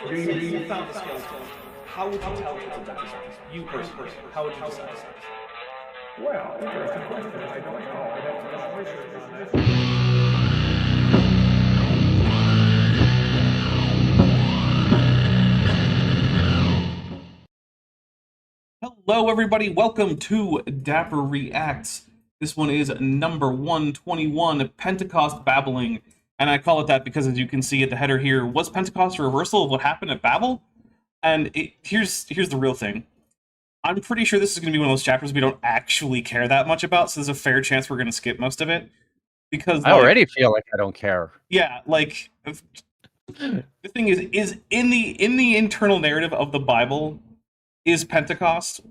You found the skeleton. How would you tell people that is you personally? How would you decide? Well, interesting question. I don't know. I'd have to just research on this. Hello, everybody. Welcome to Dapper Reacts. This one is number 121, Pentecost Babbling. And I call it that because, as you can see at the header here, was Pentecost a reversal of what happened at Babel? And here's the real thing. I'm pretty sure this is going to be one of those chapters we don't actually care that much about, so there's a fair chance we're going to skip most of it. Because I already feel like I don't care. Yeah, like the thing is in the internal narrative of the Bible, is Pentecost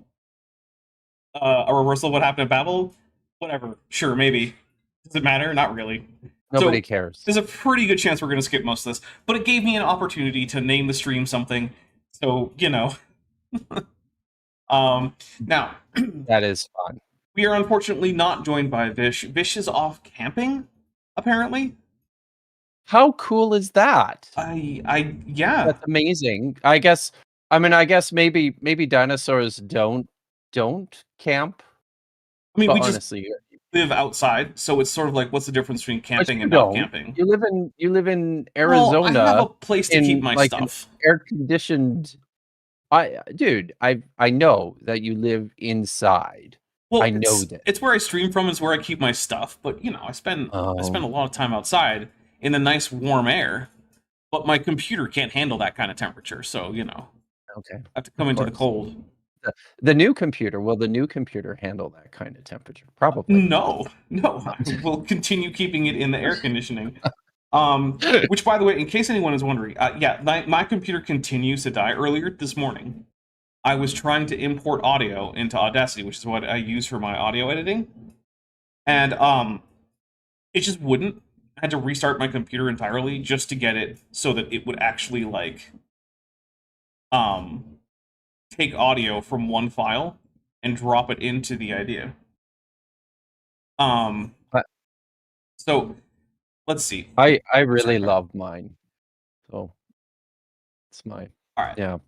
a reversal of what happened at Babel? Whatever. Sure, maybe. Does it matter? Not really. Nobody cares. There's a pretty good chance we're going to skip most of this, but it gave me an opportunity to name the stream something. So, you know. Now that is fun. We are unfortunately not joined by Vish. Vish is off camping, apparently. How cool is that? Yeah. That's amazing. I guess maybe dinosaurs don't camp. I mean, but we honestly, just live outside, so it's sort of like, what's the difference between camping and not camping? You live in Arizona. Well, I have a place to keep my stuff. Air conditioned. I know that you live inside. Well, I know that. It's where I stream from, is where I keep my stuff, but you know, I spend a lot of time outside in the nice warm air, but my computer can't handle that kind of temperature, so you know. Okay. I have to come into the cold. Will the new computer handle that kind of temperature? Probably. No. We'll continue keeping it in the air conditioning. Which, by the way, in case anyone is wondering, yeah, my computer continues to die. Earlier this morning, I was trying to import audio into Audacity, which is what I use for my audio editing, and it just wouldn't. I had to restart my computer entirely just to get it so that it would actually like take audio from one file and drop it into the idea. So let's see. I really love mine. So it's mine. All right. Yeah.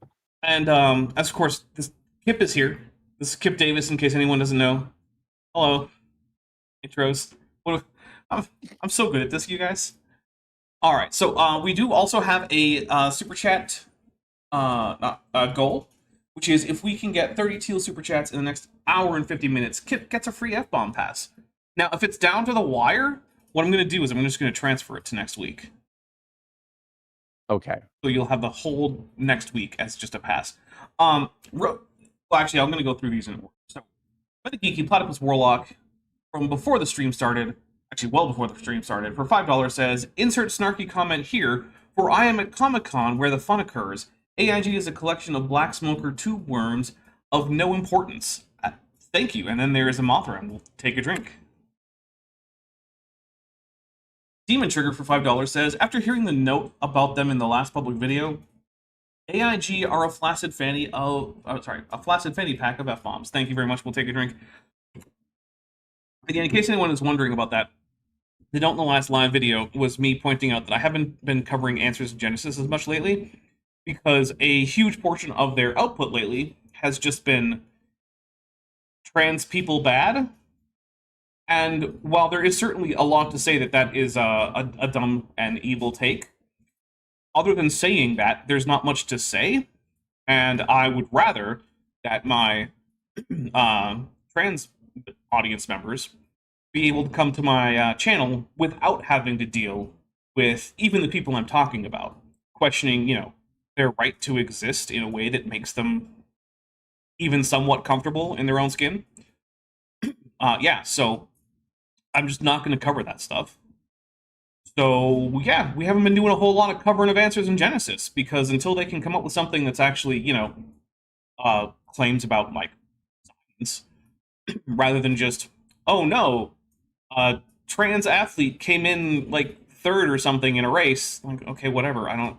And as of course, this Kip is here. This is Kip Davis, in case anyone doesn't know. Hello. Intros. I'm so good at this, you guys. All right. So we do also have a super chat goal, which is if we can get 30 teal super chats in the next hour and 50 minutes, Kip gets a free F-bomb pass. Now, if it's down to the wire, what I'm going to do is I'm just going to transfer it to next week. Okay. So you'll have the whole next week as just a pass. Well, actually, I'm going to go through these in order. So, the Geeky Platypus Warlock, from before the stream started, actually well before the stream started, for $5 says, insert snarky comment here, for I am at Comic-Con where the fun occurs. AIG is a collection of black smoker tube worms of no importance. Thank you. And then there is a Mothra, and we'll take a drink. Demon Trigger for $5 says, after hearing the note about them in the last public video, AIG are a flaccid fanny pack of F-bombs. Thank you very much. We'll take a drink. Again, in case anyone is wondering about that, the note in the last live video was me pointing out that I haven't been covering Answers in Genesis as much lately, because a huge portion of their output lately has just been trans people bad. And while there is certainly a lot to say that that is a dumb and evil take, other than saying that, there's not much to say. And I would rather that my trans audience members be able to come to my channel without having to deal with even the people I'm talking about, questioning, you know, their right to exist in a way that makes them even somewhat comfortable in their own skin. Yeah, so I'm just not going to cover that stuff. So, yeah, we haven't been doing a whole lot of covering of Answers in Genesis, because until they can come up with something that's actually, you know, claims about, like, science, rather than just, oh no, a trans athlete came in, like, third or something in a race. Like, okay, whatever, I don't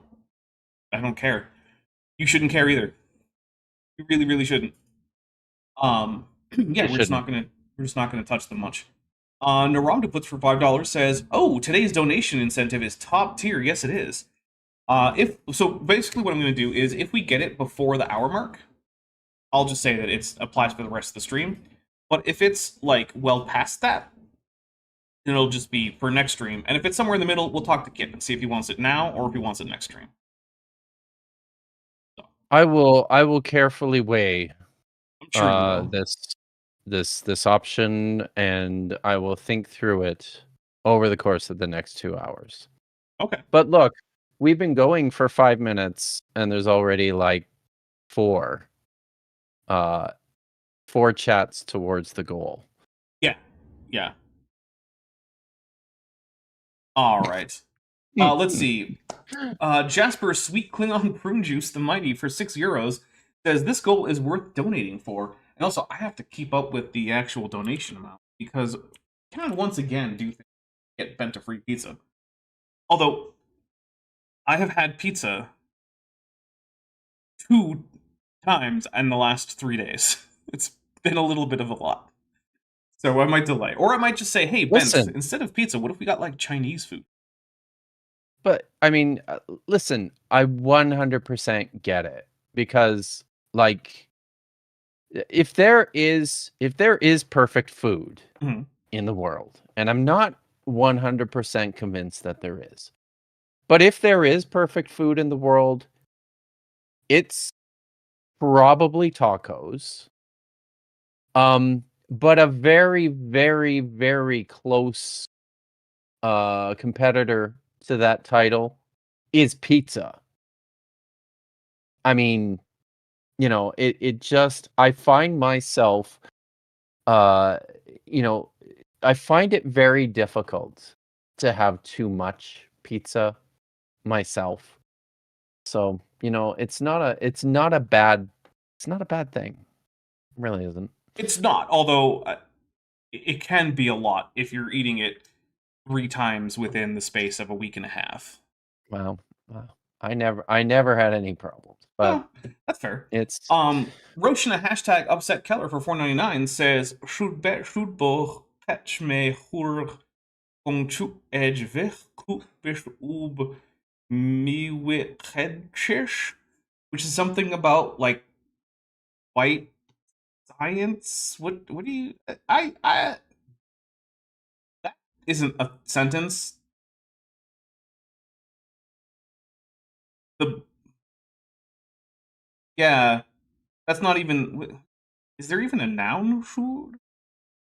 care. You shouldn't care either. You really, really shouldn't. Yeah, we're just not gonna touch them much. Naramdaplitz for $5 says, oh, today's donation incentive is top tier. Yes, it is. If so, basically what I'm going to do is if we get it before the hour mark, I'll just say that it applies for the rest of the stream. But if it's like well past that, then it'll just be for next stream. And if it's somewhere in the middle, we'll talk to Kip and see if he wants it now or if he wants it next stream. I will carefully weigh I'm sure you will. this option, and I will think through it over the course of the next 2 hours. Okay. But look, we've been going for 5 minutes, and there's already like 4 chats towards the goal. Yeah. All right. Let's see. Jasper Sweet Klingon Prune Juice the Mighty for €6 says this goal is worth donating for. And also, I have to keep up with the actual donation amount because kind of once again do get bent a free pizza. Although I have had pizza 2 times in the last 3 days. It's been a little bit of a lot. So I might delay. Or I might just say, hey, Ben, Listen. instead of pizza, what if we got like Chinese food? But I mean, listen, I 100% get it because like if there is perfect food Mhm. in the world, and I'm not 100% convinced that there is. But if there is perfect food in the world, it's probably tacos. But a very, very, very close competitor to that title is pizza. I mean, you know, it just I find myself you know, I find it very difficult to have too much pizza myself. So, you know, it's not a bad thing. It really isn't. It's not, although it can be a lot if you're eating it 3 times within the space of a week and a half. Wow. I never had any problems, but that's fair. it's Roshna hashtag upset Keller for $4.99 says should boch patch me hur kong chu edge vich ku bish ub mi wit hedchish, which is something about like white science. What do you I that isn't a sentence. Yeah, that's not even. Is there even a noun? Should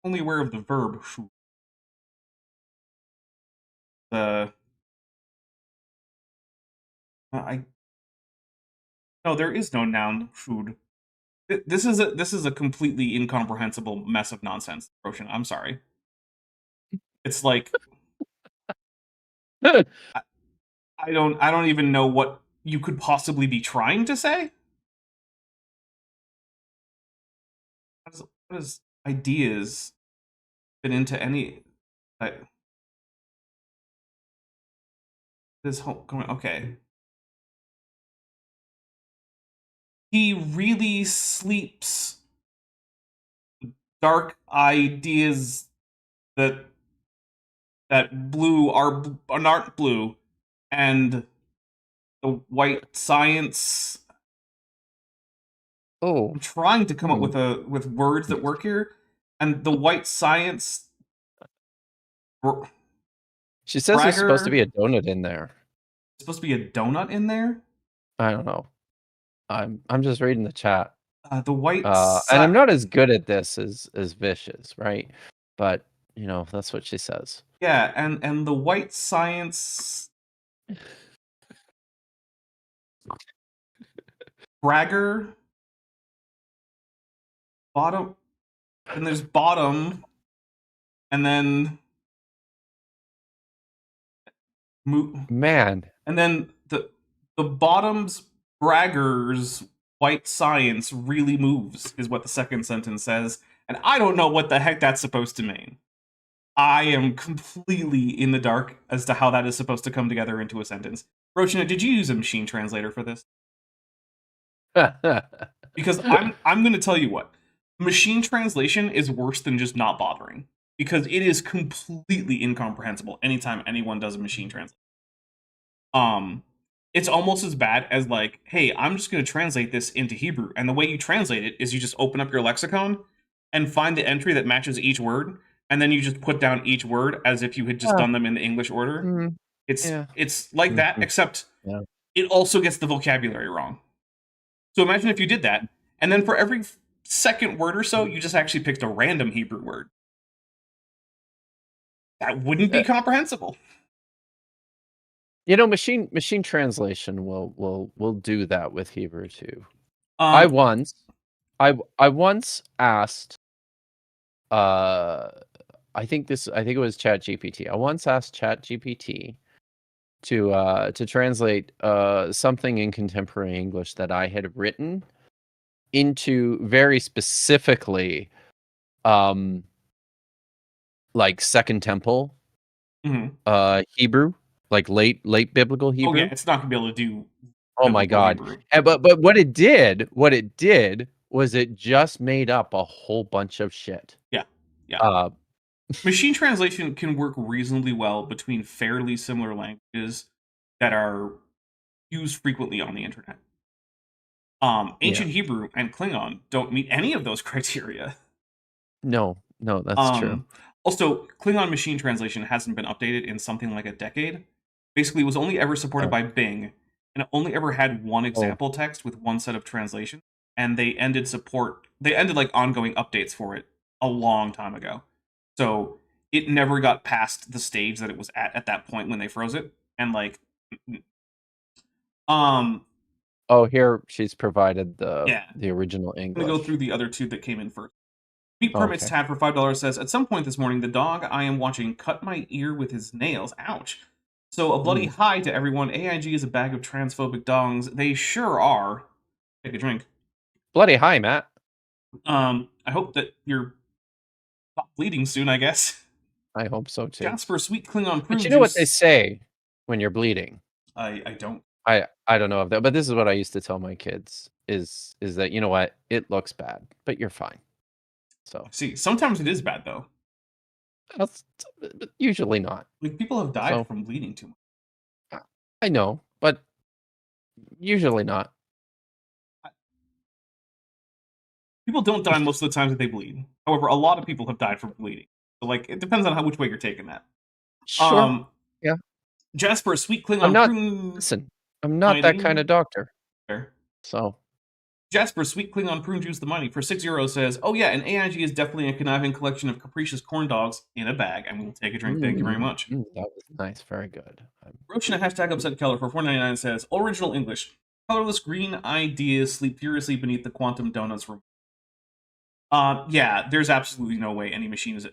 only aware of the verb should. I no, there is no noun should. This is a completely incomprehensible mess of nonsense, Roshan. I'm sorry. It's like I don't even know what you could possibly be trying to say. What is ideas fit into any this whole okay. He really sleeps dark ideas that blue are not blue, and the white science. Oh, I'm trying to come up with words that work here, and the white science. She says there's supposed to be a donut in there. Supposed to be a donut in there? I don't know. I'm just reading the chat. The white and I'm not as good at this as Vicious, right? But you know, that's what she says. Yeah, and the white science bragger bottom, and there's bottom, and then man, and then the bottom's braggers white science really moves is what the second sentence says, and I don't know what the heck that's supposed to mean. I am completely in the dark as to how that is supposed to come together into a sentence. Rochina, did you use a machine translator for this? Because I'm going to tell you what. Machine translation is worse than just not bothering. Because it is completely incomprehensible anytime anyone does a machine translation. it's almost as bad as like, hey, I'm just going to translate this into Hebrew. And the way you translate it is you just open up your lexicon and find the entry that matches each word, and then you just put down each word as if you had just Ah, done them in the English order. mm, It's yeah. it's like that, Mhm. except Yeah. it also gets the vocabulary wrong. So imagine if you did that, and then for every second word or so, you just actually picked a random Hebrew word. That wouldn't be Uh, comprehensible. machine translation will do that with Hebrew too. I Um, once I once asked uh I think it was ChatGPT. I once asked ChatGPT to translate something in contemporary English that I had written into very specifically um like Second Temple mhm. Hebrew, like late biblical Oh yeah, Hebrew. it's not gonna be able to do Oh my biblical god. Hebrew. And but what it did was it just made up a whole bunch of shit. Yeah, yeah. Uh Machine translation can work reasonably well between fairly similar languages that are used frequently on the internet. yeah. Ancient Hebrew and Klingon don't meet any of those criteria. No, no, that's true. Um, Also, Klingon machine translation hasn't been updated in something like a decade. Basically, it was only ever supported Oh, by Bing, and it only ever had one oh, example text with one set of translation. And they ended support. They ended like ongoing updates for it a long time ago. So it never got past the stage that it was at that point when they froze it. And like, um, oh, here she's provided yeah, the original I'm gonna go through English. the other two that came in first. Meat Permits Okay. Tad for $5 says, at some point this morning, the dog I am watching cut my ear with his nails. Ouch. So a bloody Mm. hi to everyone. AIG is a bag of transphobic dongs. They sure are. Take a drink. Bloody hi, Matt. I hope that you're not bleeding soon, I guess. I hope so too. Jasper Sweet Klingon But Prune you know what they Juice. say when you're bleeding? I don't. I don't know if that, but this is what I used to tell my kids is that you know what? It looks bad, but you're fine. So, See, sometimes it is bad, though. that's but usually not. Like, people have died So, from bleeding too much. I I know, but usually not. People don't die most of the times that they bleed. However, a lot of people have died from bleeding. So, like, it depends on which way you're taking that. Sure. Um, Yeah. Jasper Sweet I'm Klingon not Prune. listen, I'm not that kind Mighty. of doctor. Fair. So, Jasper, Sweet Klingon Prune Juice the Money for €6 says, oh yeah, an AIG is definitely a conniving collection of capricious corn dogs in a bag, and we'll take a drink. Thank you very much. that was nice. Very good. Roach and a hashtag upset Keller for $4.99 says, original English. Colorless green ideas sleep furiously beneath the quantum donuts room. Yeah, there's absolutely no way any machine is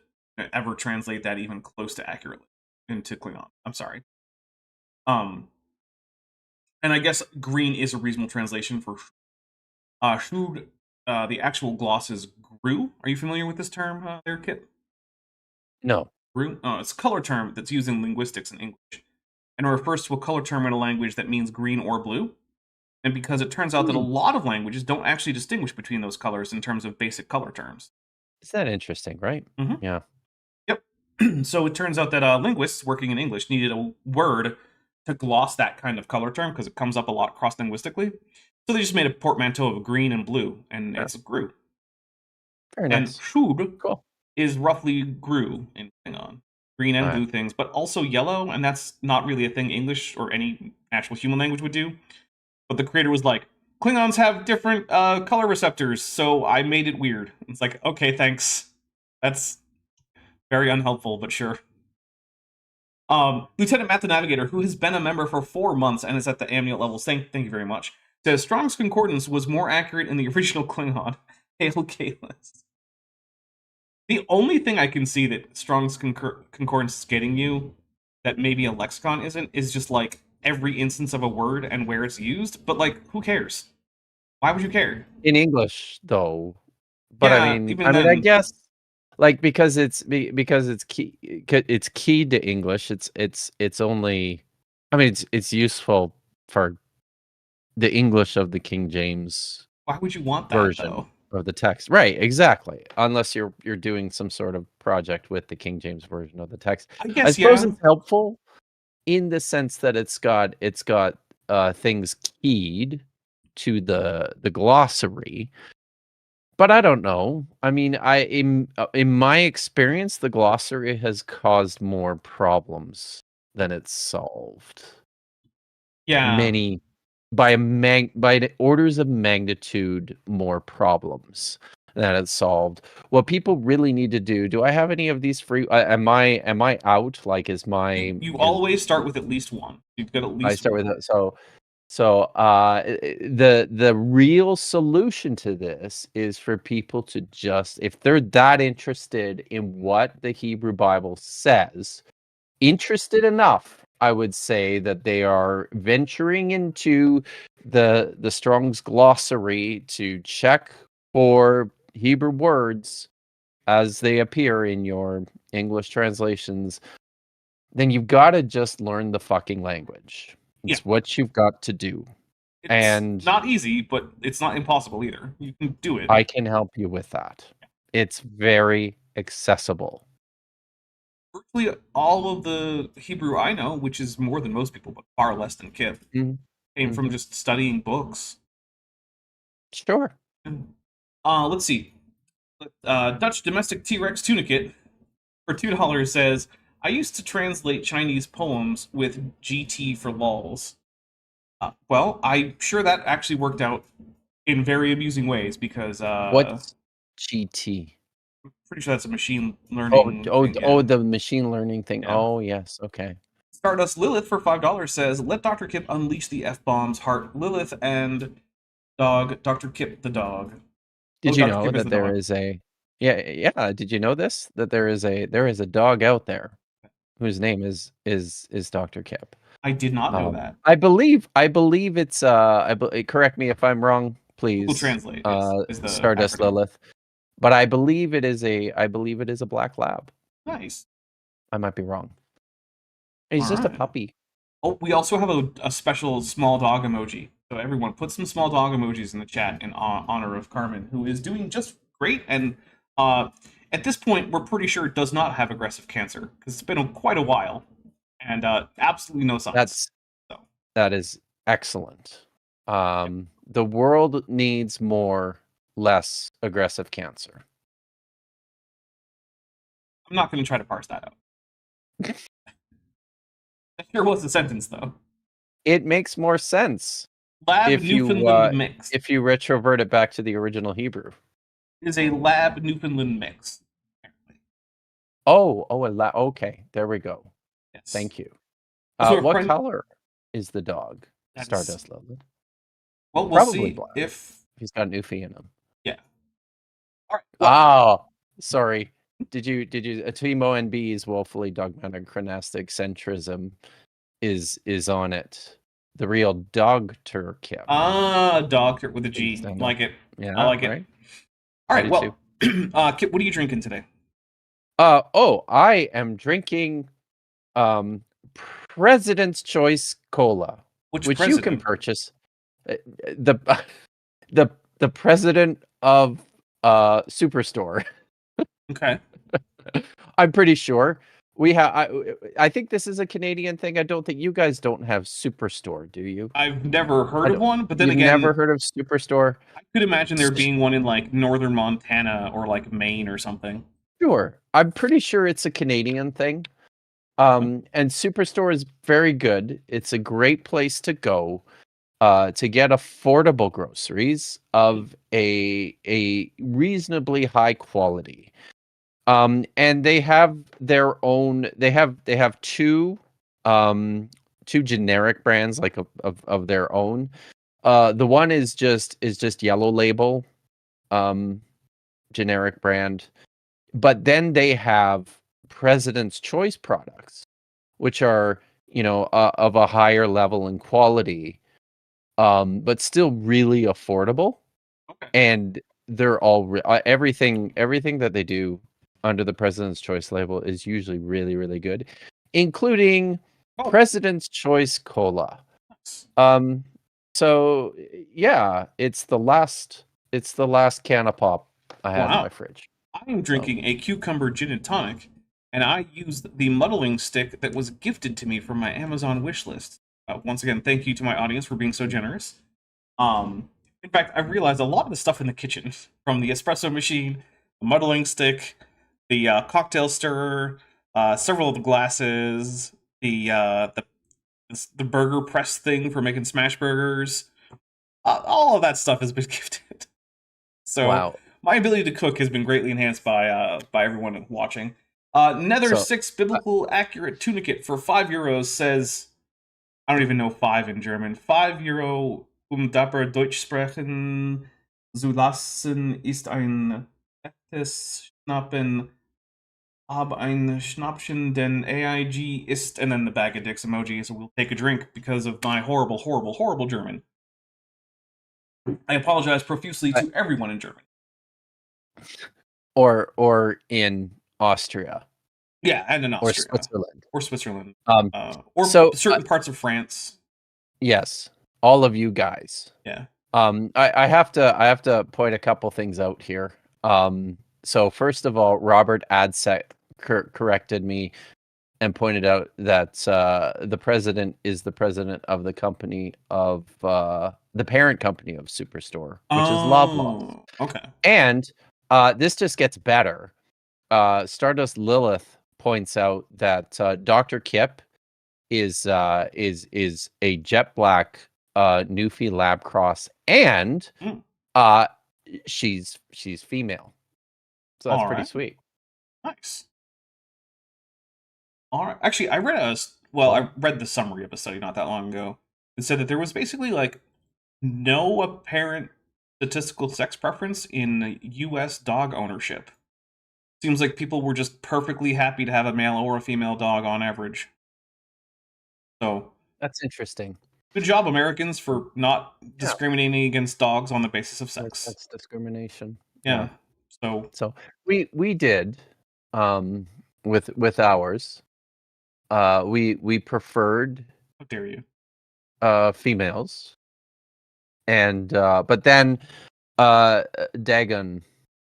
ever translate that even close to accurately into Klingon. I'm sorry. Um, and I guess green is a reasonable translation for shrewd. The actual gloss is grew. Are you familiar with this term, there, Kit? No. Grew? Oh, it's a color term that's used in linguistics in English, and it refers to a color term in a language that means green or blue. And because it turns out that a Hmm. lot of languages don't actually distinguish between those colors in terms of basic color terms. Is that interesting, right? Mm-hmm. Yeah. Yep. So it turns out that linguists working in English needed a word to gloss that kind of color term because it comes up a lot cross linguistically. So they just made a portmanteau of green and blue, and Yeah. it's grew. Very And nice. Shub Cool. is roughly grew in Klingon. Green All and right. blue things, but also yellow, and that's not really a thing English or any natural human language would do. But the creator was like, Klingons have different color receptors, so I made it weird. It's like, okay, thanks. That's very unhelpful, but sure. Lieutenant Matt the Navigator, who has been a member for 4 months and is at the amniote level, thank you very much, says Strong's Concordance was more accurate in the original Klingon. Hail Kalis. The only thing I can see that Strong's Concordance is getting you that maybe a lexicon isn't is just like every instance of a word and where it's used, but like, who cares? Why would you care? In English, though, but Yeah, even I then, guess, like, because because it's keyed to English, it's only it's useful for the English of the King James why would you want that version though? of the text. Right, exactly, unless you're doing some sort of project with the King James version of the text. I I guess, suppose yeah. it's helpful in the sense that it's got things keyed to the glossary. But I don't know. I mean, in my experience, the glossary has caused more problems than it's solved. Yeah. By the orders of magnitude more problems than it's solved. What people really need to do. Do I have any of these free? Am I out? Like, is my You is always start with at least one. You've got at least I start one. with it? So the real solution to this is for people to just, if they're that interested in what the Hebrew Bible says, interested enough, I would say, that they are venturing into the Strong's glossary to check for Hebrew words as they appear in your English translations, then you've got to just learn the fucking language. Yeah. It's what you've got to do. It's And not easy, but it's not impossible either. You can do it. I can help you with that. It's very accessible. Virtually all of the Hebrew I know, which is more than most people, but far less than Kip, came from just studying books. Sure. Let's see. Dutch domestic T-Rex tunicate for $2 says, I used to translate Chinese poems with GT for lols. Well, I'm sure that actually worked out in very amusing ways because What's GT? I'm pretty sure that's a machine learning thing, The machine learning thing. Yeah. Oh, yes. Okay. Stardust Lilith for $5 says, let Dr. Kip unleash the F-bombs, heart Lilith and dog, Dr. Kip the dog. Did you Dr. know Kip is that the there dog. is a did you know this? That there is a dog out there whose name is Dr. Kip. I did not know that. I believe it's correct me if I'm wrong, please. Google Translate is the Stardust acronym. Lilith. But I believe it is a black lab. Nice. I might be wrong. He's just a puppy. Oh, we also have a special small dog emoji. So everyone, put some small dog emojis in the chat in honor of Carmen, who is doing just great. And at this point, we're pretty sure it does not have aggressive cancer because it's been quite a while, and absolutely no signs. That is excellent. The world needs less aggressive cancer. I'm not going to try to parse that out. That sure was a sentence, though. It makes more sense. Lab Newfoundland mix. If you retrovert it back to the original Hebrew. It is a Lab Newfoundland mix. Okay. There we go. Yes. Thank you. So what color is the dog? Stardust Lilith. Well, we'll Probably see black. if he's got Newfie in him. Yeah. All right. Sorry. Did you Timo and B's woefully dogmatic chronastic centrism is on it. The real Dr. Kip. Doctor with a G. Like it. Yeah, I like it. All right, well, Kip, what are you drinking today? I am drinking President's Choice Cola, which you can purchase. The president of Superstore. Okay. I'm pretty sure we have. I think this is a Canadian thing. I don't think you guys don't have Superstore, do you? I've never heard of one, but then You've again, never heard of Superstore. I could imagine there being one in like northern Montana or like Maine or something. Sure, I'm pretty sure it's a Canadian thing. And Superstore is very good. It's a great place to go to get affordable groceries of a reasonably high quality. And they have their own. They have two generic brands like of their own. The one is just Yellow Label, generic brand, but then they have President's Choice products, which are of a higher level and quality, but still really affordable. Okay. And they're all everything that they do under the President's Choice label is usually really, really good, including President's Choice Cola. So yeah, it's the last can of pop I have in my fridge. I am drinking a cucumber gin and tonic, and I used the muddling stick that was gifted to me from my Amazon wish list. once again, thank you to my audience for being so generous. In fact, I've realized a lot of the stuff in the kitchen, from the espresso machine, the muddling stick, the cocktail stirrer, several of the glasses, the burger press thing for making smash burgers, all of that stuff has been gifted. So Wow. my ability to cook has been greatly enhanced by everyone watching. Nether So 6 biblical accurate tunicate for €5 says, I don't even know 5 in German. €5 Dapper Deutsch sprechen zulassen ist ein echtes Schnappen, hab ein Schnappchen, denn AIG ist, and then the bag of dicks emoji, so we'll take a drink because of my horrible, horrible, horrible German. I apologize profusely to everyone in Germany. Or in Austria. Yeah, and in Austria. Or Switzerland. Or so, certain parts of France. Yes, all of you guys. Yeah. I have to point a couple things out here. So first of all, Robert Adsec corrected me and pointed out that the president is the president of the company of the parent company of Superstore, which is Loblaw. Okay. And this just gets better. Stardust Lilith points out that Dr. Kip is a jet black Newfie lab cross, and she's female. So that's pretty sweet. Nice. All right. Actually, I read the summary of a study not that long ago. It said that there was basically like no apparent statistical sex preference in U.S. dog ownership. Seems like people were just perfectly happy to have a male or a female dog on average. So that's interesting. Good job, Americans, for not discriminating against dogs on the basis of sex. That's discrimination. Yeah. So we did with ours. We preferred. How dare you? Females. And but then Dagon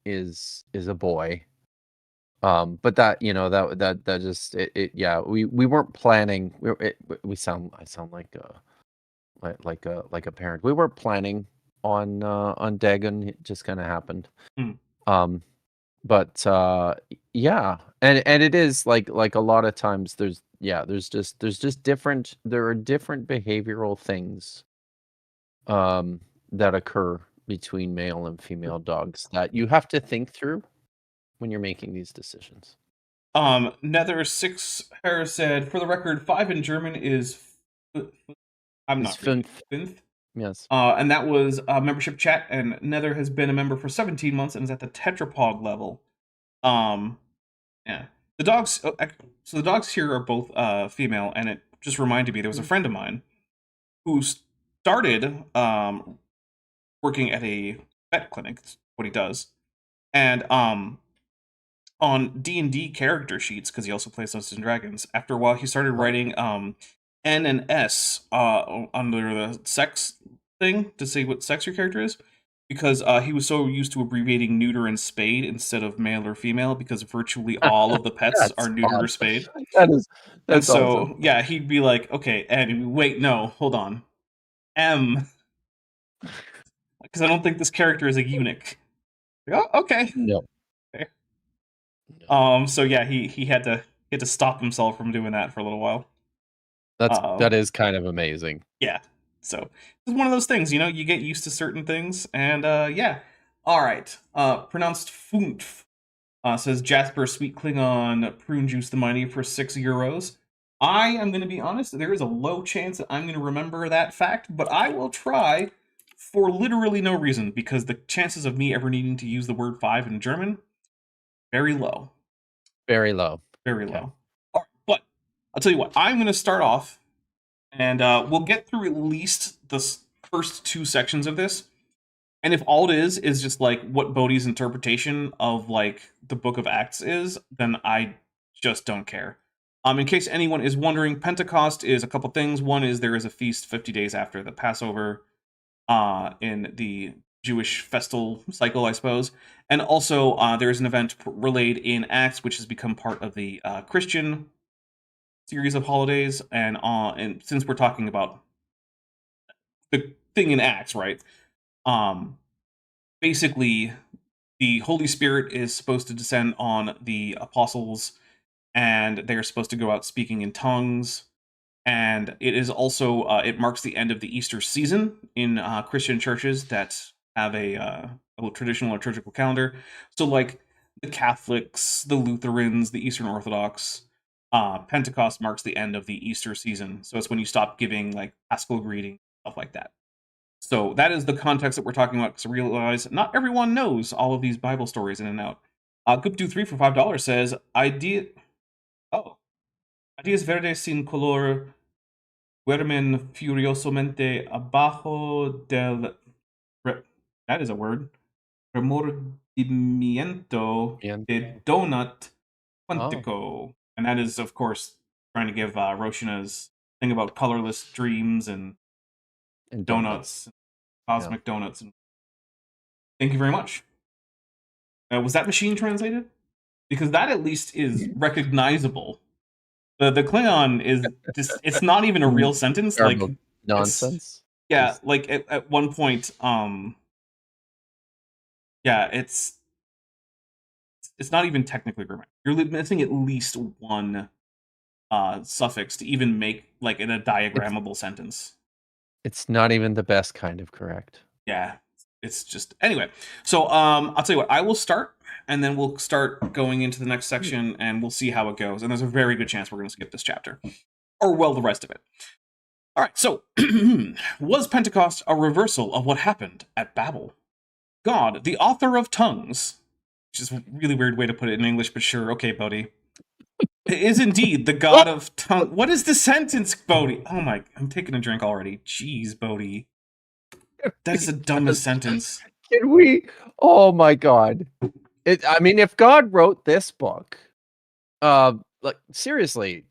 is a boy. But that that just we weren't planning. I sound like a parent. We weren't planning on Dagon. It just kind of happened. But yeah, and it is like a lot of times there's just different. There are different behavioral things that occur between male and female dogs that you have to think through when you're making these decisions. Nether 6 Hair said, for the record, 5 in German is fünf. Yes. And that was a membership chat, and Nether has been a member for 17 months and is at the tetrapod level. Yeah. The dogs so the dogs here are both female, and it just reminded me there was a friend of mine who started working at a vet clinic, that's what he does. And on D&D character sheets, because he also plays Dungeons and Dragons, after a while he started writing N and S under the sex thing to say what sex your character is, because he was so used to abbreviating neuter and spade instead of male or female, because virtually all of the pets are neuter or spade. That's so awesome. Yeah, he'd be like, okay, and wait, no, hold on, M, because I don't think this character is a eunuch. Oh, okay. No. Okay. So yeah, he had to stop himself from doing that for a little while. That is kind of amazing. Yeah. So it's one of those things, you get used to certain things, and yeah. All right. Pronounced Funtf. Says Jasper Sweet Klingon Prune Juice the Mighty for €6. I am going to be honest, there is a low chance that I'm going to remember that fact, but I will try for literally no reason, because the chances of me ever needing to use the word 5 in German, very low. Very low. Very low. All right, but I'll tell you what, I'm going to start off, and we'll get through at least the first 2 sections of this. And if all it is just like what Bodhi's interpretation of like the Book of Acts is, then I just don't care. In case anyone is wondering, Pentecost is a couple things. One is there is a feast 50 days after the Passover in the Jewish festal cycle, I suppose. And also there is an event relayed in Acts which has become part of the Christian series of holidays, and since we're talking about the thing in Acts, right? Um, basically, the Holy Spirit is supposed to descend on the apostles, and they're supposed to go out speaking in tongues. And it is also it marks the end of the Easter season in Christian churches that have a traditional liturgical calendar. So, like the Catholics, the Lutherans, the Eastern Orthodox, Pentecost marks the end of the Easter season. So it's when you stop giving like Paschal greetings, stuff like that. So that is the context that we're talking about. Because I realize not everyone knows all of these Bible stories in and out. Good3 for $5 says idea. Oh, ideas verdes sin color duermen furiosamente abajo del. That is a word. Remordimiento de donut quantico. And that is, of course, trying to give Roshina's thing about colorless dreams and donuts, cosmic donuts. And thank you very much. Was that machine translated? Because that at least is recognizable. The Klingon is just, it's not even a real sentence. Like, nonsense. Yeah, like at one point, yeah, it's not even technically grammatical. You're missing at least one suffix to even make like in a diagrammable sentence. It's not even the best kind of correct. Yeah, it's just anyway. So I'll tell you what, I will start, and then we'll start going into the next section, and we'll see how it goes. And there's a very good chance we're going to skip this chapter, or well, the rest of it. All right. So was Pentecost a reversal of what happened at Babel? God, the author of tongues, which is a really weird way to put it in English, but sure, okay, Bodhi, is indeed the God of tongue. What is the sentence, Bodhi? Oh my, I'm taking a drink already. Jeez, Bodhi. That is the dumbest sentence. Can we? Oh my God. I mean, if God wrote this book, like seriously,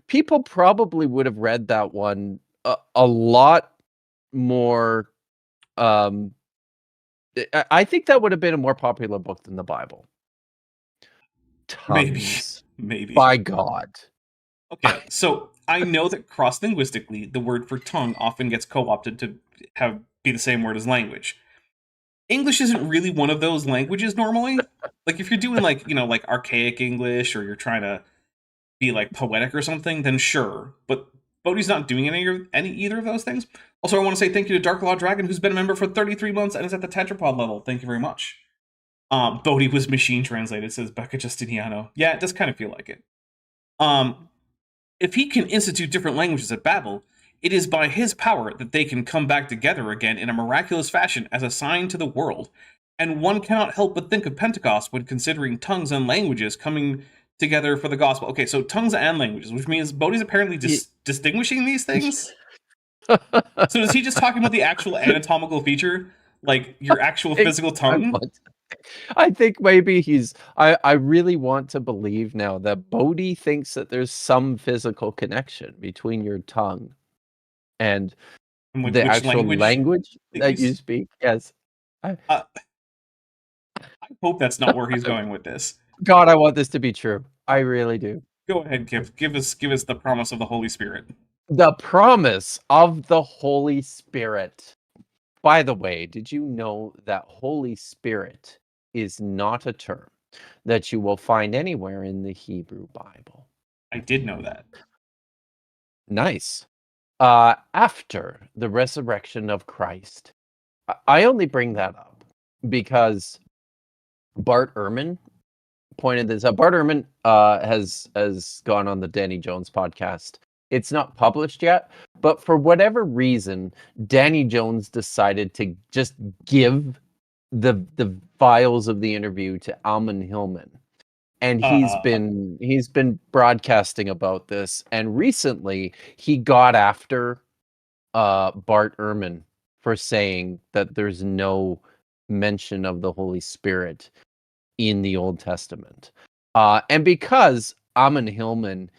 people probably would have read that one a lot more. I think that would have been a more popular book than the Bible. Tongues. Maybe. By God. Okay, so I know that cross-linguistically, the word for tongue often gets co-opted to be the same word as language. English isn't really one of those languages normally. Like if you're doing like, like archaic English, or you're trying to be like poetic or something, then sure. But Bodhi's not doing any either of those things. Also, I want to say thank you to Dark Law Dragon, who's been a member for 33 months and is at the tetrapod level. Thank you very much. Bodhi was machine translated, says Becca Justiniano. Yeah, it does kind of feel like it. If he can institute different languages at Babel, it is by his power that they can come back together again in a miraculous fashion as a sign to the world. And one cannot help but think of Pentecost when considering tongues and languages coming together for the gospel. Okay, so tongues and languages, which means Bodhi's apparently distinguishing these things. So is he just talking about the actual anatomical feature, like your actual physical tongue? I think maybe I really want to believe now that Bodhi thinks that there's some physical connection between your tongue and the actual language that you speak. Yes. I hope that's not where he's going with this. God, I want this to be true. I really do. Go ahead, give us the promise of the Holy Spirit. The promise of the Holy Spirit. By the way, did you know that Holy Spirit is not a term that you will find anywhere in the Hebrew Bible? I did know that. Nice. After the resurrection of Christ, I only bring that up because Bart Ehrman pointed this out. Bart Ehrman has gone on the Danny Jones podcast. It's not published yet, but for whatever reason, Danny Jones decided to just give the files of the interview to Alman Hillman. And he's been broadcasting about this, and recently he got after Bart Ehrman for saying that there's no mention of the Holy Spirit in the Old Testament. And because Alman Hillman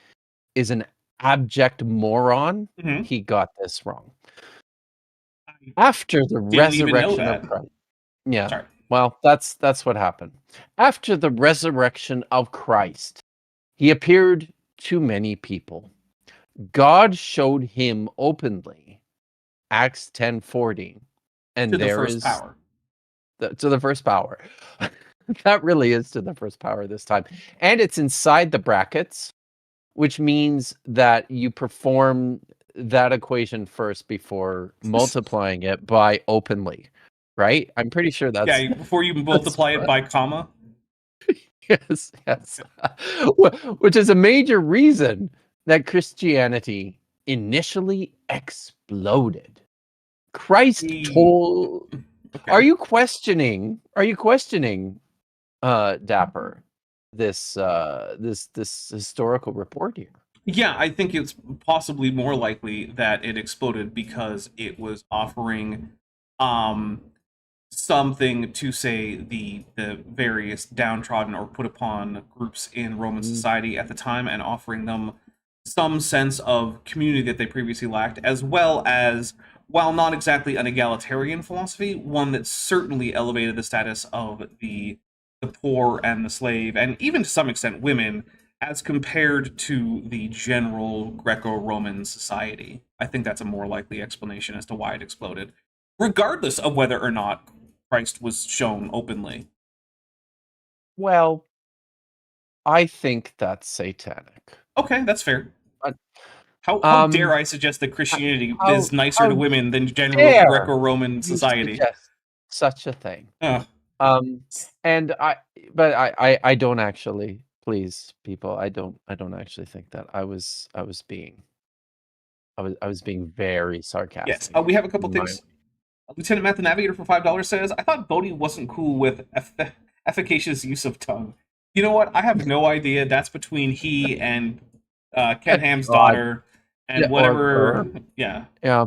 is an abject moron, he got this wrong. After the resurrection of Christ. Yeah. Sorry. Well, that's what happened. After the resurrection of Christ, he appeared too many people. God showed him openly, Acts 10:40, and To the there first is power. to the first power. That really is to the first power this time. And it's inside the brackets, which means that you perform that equation first before multiplying it by openly, right? I'm pretty sure that's Yeah, before you multiply it by comma. yes, yes. Which is a major reason that Christianity initially exploded. Christ He- told Okay. Are you questioning Dapper this historical report here? Yeah, I think it's possibly more likely that it exploded because it was offering um something to say the various downtrodden or put upon groups in Roman society at the time, and offering them some sense of community that they previously lacked, as well as, while not exactly an egalitarian philosophy, one that certainly elevated the status of the poor and the slave, and even to some extent women, as compared to the general Greco-Roman society. I think that's a more likely explanation as to why it exploded, regardless of whether or not Christ was shown openly. Well, I think that's satanic. Okay, that's fair. But, How dare I suggest that h- Christianity is nicer to how women than general dare Greco-Roman you society? suggest such a thing? Uh, Um, and I don't actually, please, people, I don't actually think that. I was being very yes, sarcastic we here. have a couple things. Lieutenant Matt the Navigator for $5 says, I thought Bodhi wasn't cool with efficacious use of tongue. You know what? I have no idea. That's between he and Ken Ham's God, daughter yeah, and or whatever. Yeah, yeah.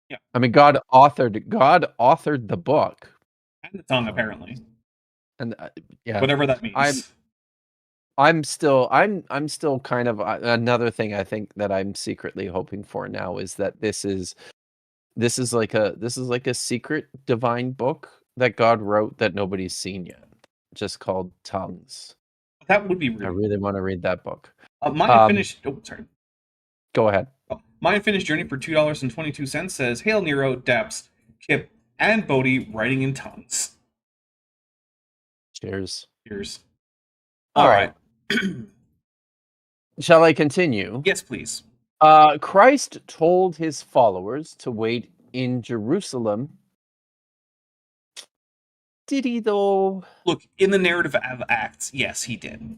yeah, I mean, God authored the book, and the tongue apparently, and yeah, whatever that I'm means. I'm still kind of another thing I think that I'm secretly hoping for now is that this is like a secret divine book that God wrote that nobody's seen yet, just called Tongues. That would be I really really cool. want to read that book. My Um, unfinished. Oh, sorry. Go ahead. Oh, my unfinished journey for $2.22 says, "Hail Nero, Daps, Kip, and Bodhi writing in tongues." Cheers. Cheers. All All right. right. Shall I continue? Yes, please. Christ told his followers to wait in Jerusalem. Did he though? Look, in the narrative of Acts, yes, he did.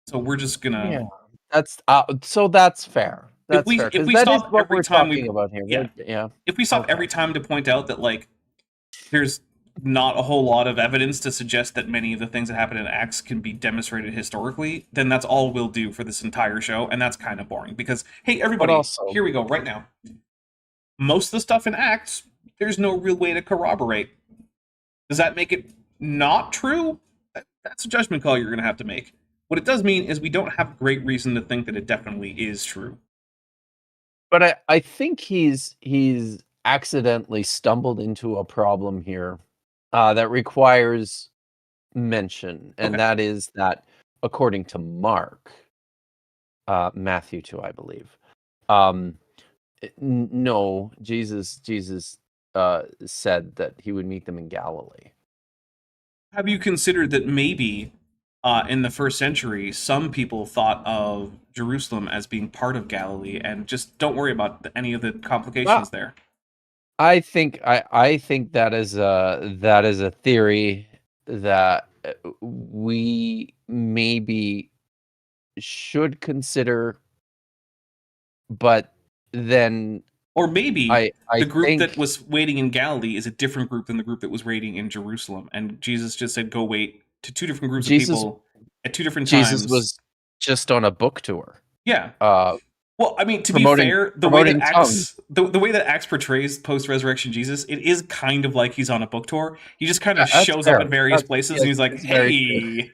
So we're just Yeah. gonna That's fair. if That's we fair if because we that is stop what every we're time talking we about here. yeah Yeah. if we stop Okay. every time to point out that like there's not a whole lot of evidence to suggest that many of the things that happen in Acts can be demonstrated historically, then that's all we'll do for this entire show, and that's kind of boring because hey, But everybody, also, here we go right now. Most of the stuff in Acts, there's no real way to corroborate. Does that make it not true? That's a judgment call you're going to have to make. What it does mean is we don't have great reason to think that it definitely is true. but I think he's accidentally stumbled into a problem here that requires mention, and Okay. that is that according to Mark, Matthew too, I believe. Um, no, Jesus said that he would meet them in Galilee. Have you considered that maybe in the first century, some people thought of Jerusalem as being part of Galilee, and just don't worry about any of the Well, complications there? I think that is a theory that we maybe should consider, but then Or maybe I the group that think was waiting in Galilee is a different group than the group that was waiting in Jerusalem, and Jesus just said, "Go wait," to two different groups of Jesus people at two different Jesus times. was just on a book tour, Yeah. uh, Well, I mean, to be promoting fair, promoting tongues. The way that Acts portrays post resurrection Jesus, it is kind of like he's on a book tour. He just kind of That's shows up fair. at various places and Yes, he's like, it's very true. "Hey."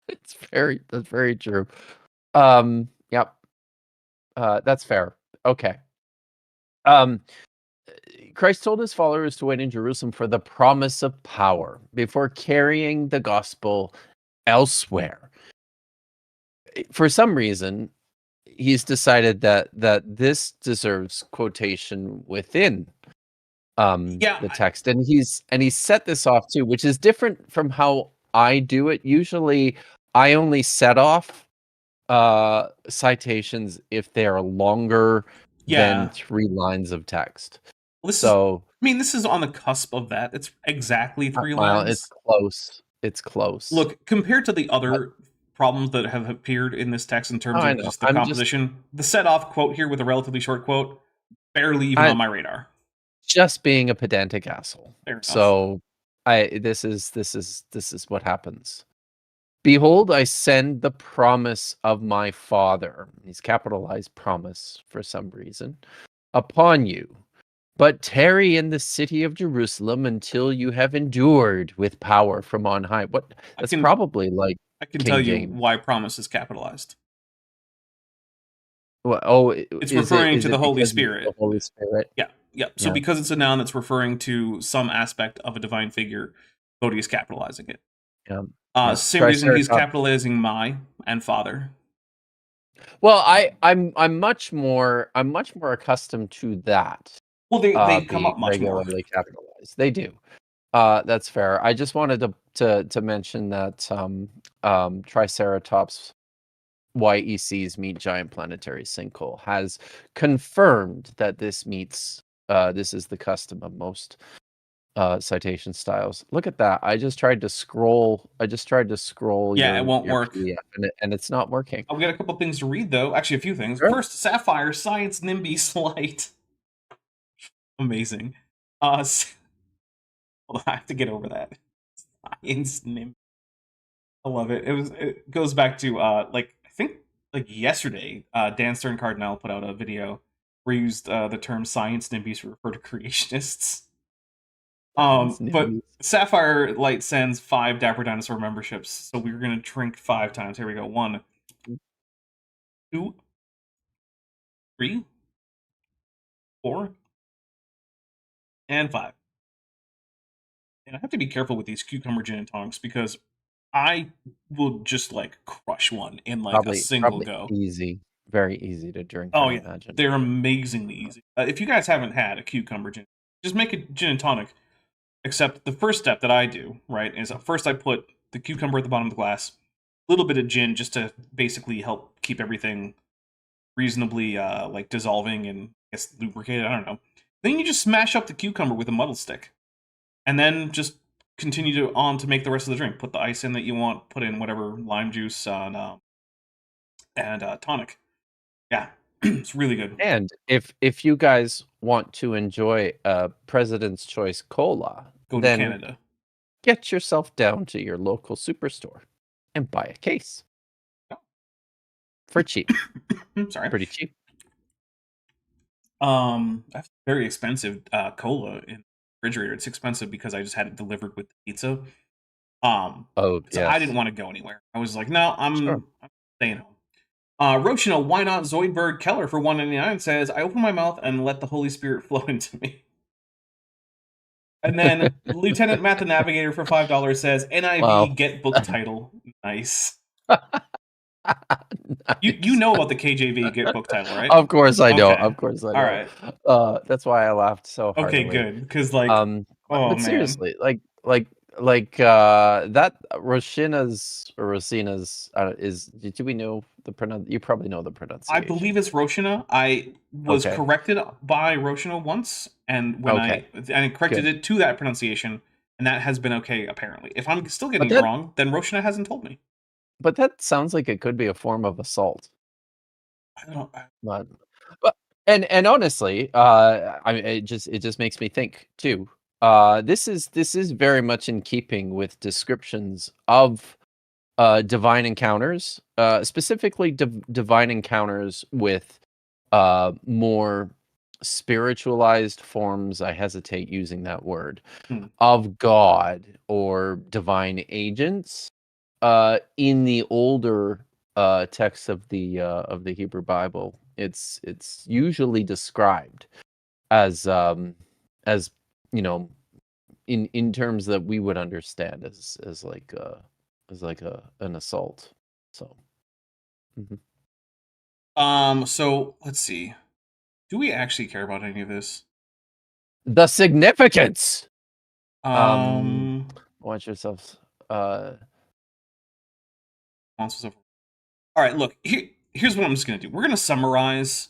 That's very true. Yep. That's fair. Okay. Um, Christ told his followers to wait in Jerusalem for the promise of power before carrying the gospel elsewhere. For some reason, he's decided that this deserves quotation within Yeah, the text, and he's set this off too, which is different from how I do it. Usually I only set off citations if they are longer than yeah. 3 lines of text. Well, So this is on the cusp of that. It's exactly 3 well, it's lines. close. It's close. Look, compared to the But other problems that have appeared in this text in terms I of know. just the composition, the set off quote here with a relatively short quote, barely even I'm on my radar. just being a pedantic asshole. Fair enough. So this is what happens. Behold, I send the promise of my Father. He's capitalized promise for some reason upon you. But tarry in the city of Jerusalem until you have endured with power from on high. What? That's probably like I can King tell you James. why promise is capitalized. Well, oh, It's is referring to the it Holy because it's the Spirit. Holy Spirit? Yeah, yeah. So Yeah. because it's a noun that's referring to some aspect of a divine figure, Bodhi is capitalizing it. Yeah. Yeah. Same reason he's Triceratops. capitalizing my and father. Well, I'm much more accustomed to that. Well, they come Being up much more. regularly capitalized. They do. That's fair. I just wanted to mention that Triceratops YEC's Meet Giant Planetary Sinkhole has confirmed that this meets this is the custom of most citation styles. Look at that. I just tried to scroll Yeah, it won't your work. PDF and it's not working. I've got a couple things to read though. Actually, a few things. Sure. First, Sapphire Science NIMBY Light. Amazing. Hold on, I have to get over that. Science NIMBY. I love it. It goes back to like I think like yesterday, Dan Stern Cardinal put out a video where he used the term science NIMBYs to refer to creationists. It's But NIMBYs. Sapphire Light sends 5 Dapper Dinosaur memberships, so we're gonna drink 5 times. Here we go. 1, 2, 3, 4, and 5. And I have to be careful with these cucumber gin and tonics because I will just like crush one in like a single Probably go. easy. Very easy to drink, Oh I yeah, imagine. they're amazingly easy. If you guys haven't had a cucumber gin, just make a gin and tonic. Except the first step that I do, right, is first I put the cucumber at the bottom of the glass, a little bit of gin just to basically help keep everything reasonably like dissolving and I guess lubricated. I don't know. Then you just smash up the cucumber with a muddle stick, and then just continue to make the rest of the drink. Put the ice in that you want. Put in whatever lime juice and tonic. Yeah, it's really good. And if you guys want to enjoy President's Choice Cola, Go to then Canada. get yourself down to your local superstore and buy a case. Oh. For cheap. Sorry. Pretty cheap. That's very expensive cola in the refrigerator. It's expensive because I just had it delivered with the pizza. Oh, So yes. I didn't want to go anywhere. I was like, no, Sure. I'm staying home. Rochino, why not Zoidberg Keller for $1.99 says, I open my mouth and let the Holy Spirit flow into me. And then Lieutenant Matt the Navigator for $5 says, NIV Wow. get book title. Nice. Nice. You know about the KJV get book title, right? Of course I know. Okay. Of course I know. All right. That's why I laughed so Okay, heartily. good. Because like, But man. seriously, that Rosina's is. Do we know the pronoun? You probably know the I pronunciation. believe it's Roshina. I was Okay. corrected by Roshina once, and when I corrected Good. it to that pronunciation, and that has been okay apparently. If I'm still getting But it that- wrong, then Roshina hasn't told me. But that sounds like it could be a form of assault. I don't. But and honestly, I mean, it just makes me think too. This is very much in keeping with descriptions of divine encounters, specifically divine encounters with more spiritualized forms. I hesitate using that word of God or divine agents. In the older texts of the Hebrew Bible, it's usually described as you know, in terms that we would understand as like an assault. So So let's see. Do we actually care about any of this? The significance. Um, Watch yourselves. Monsters of- All right, look. Here's what I'm just gonna do. We're gonna summarize.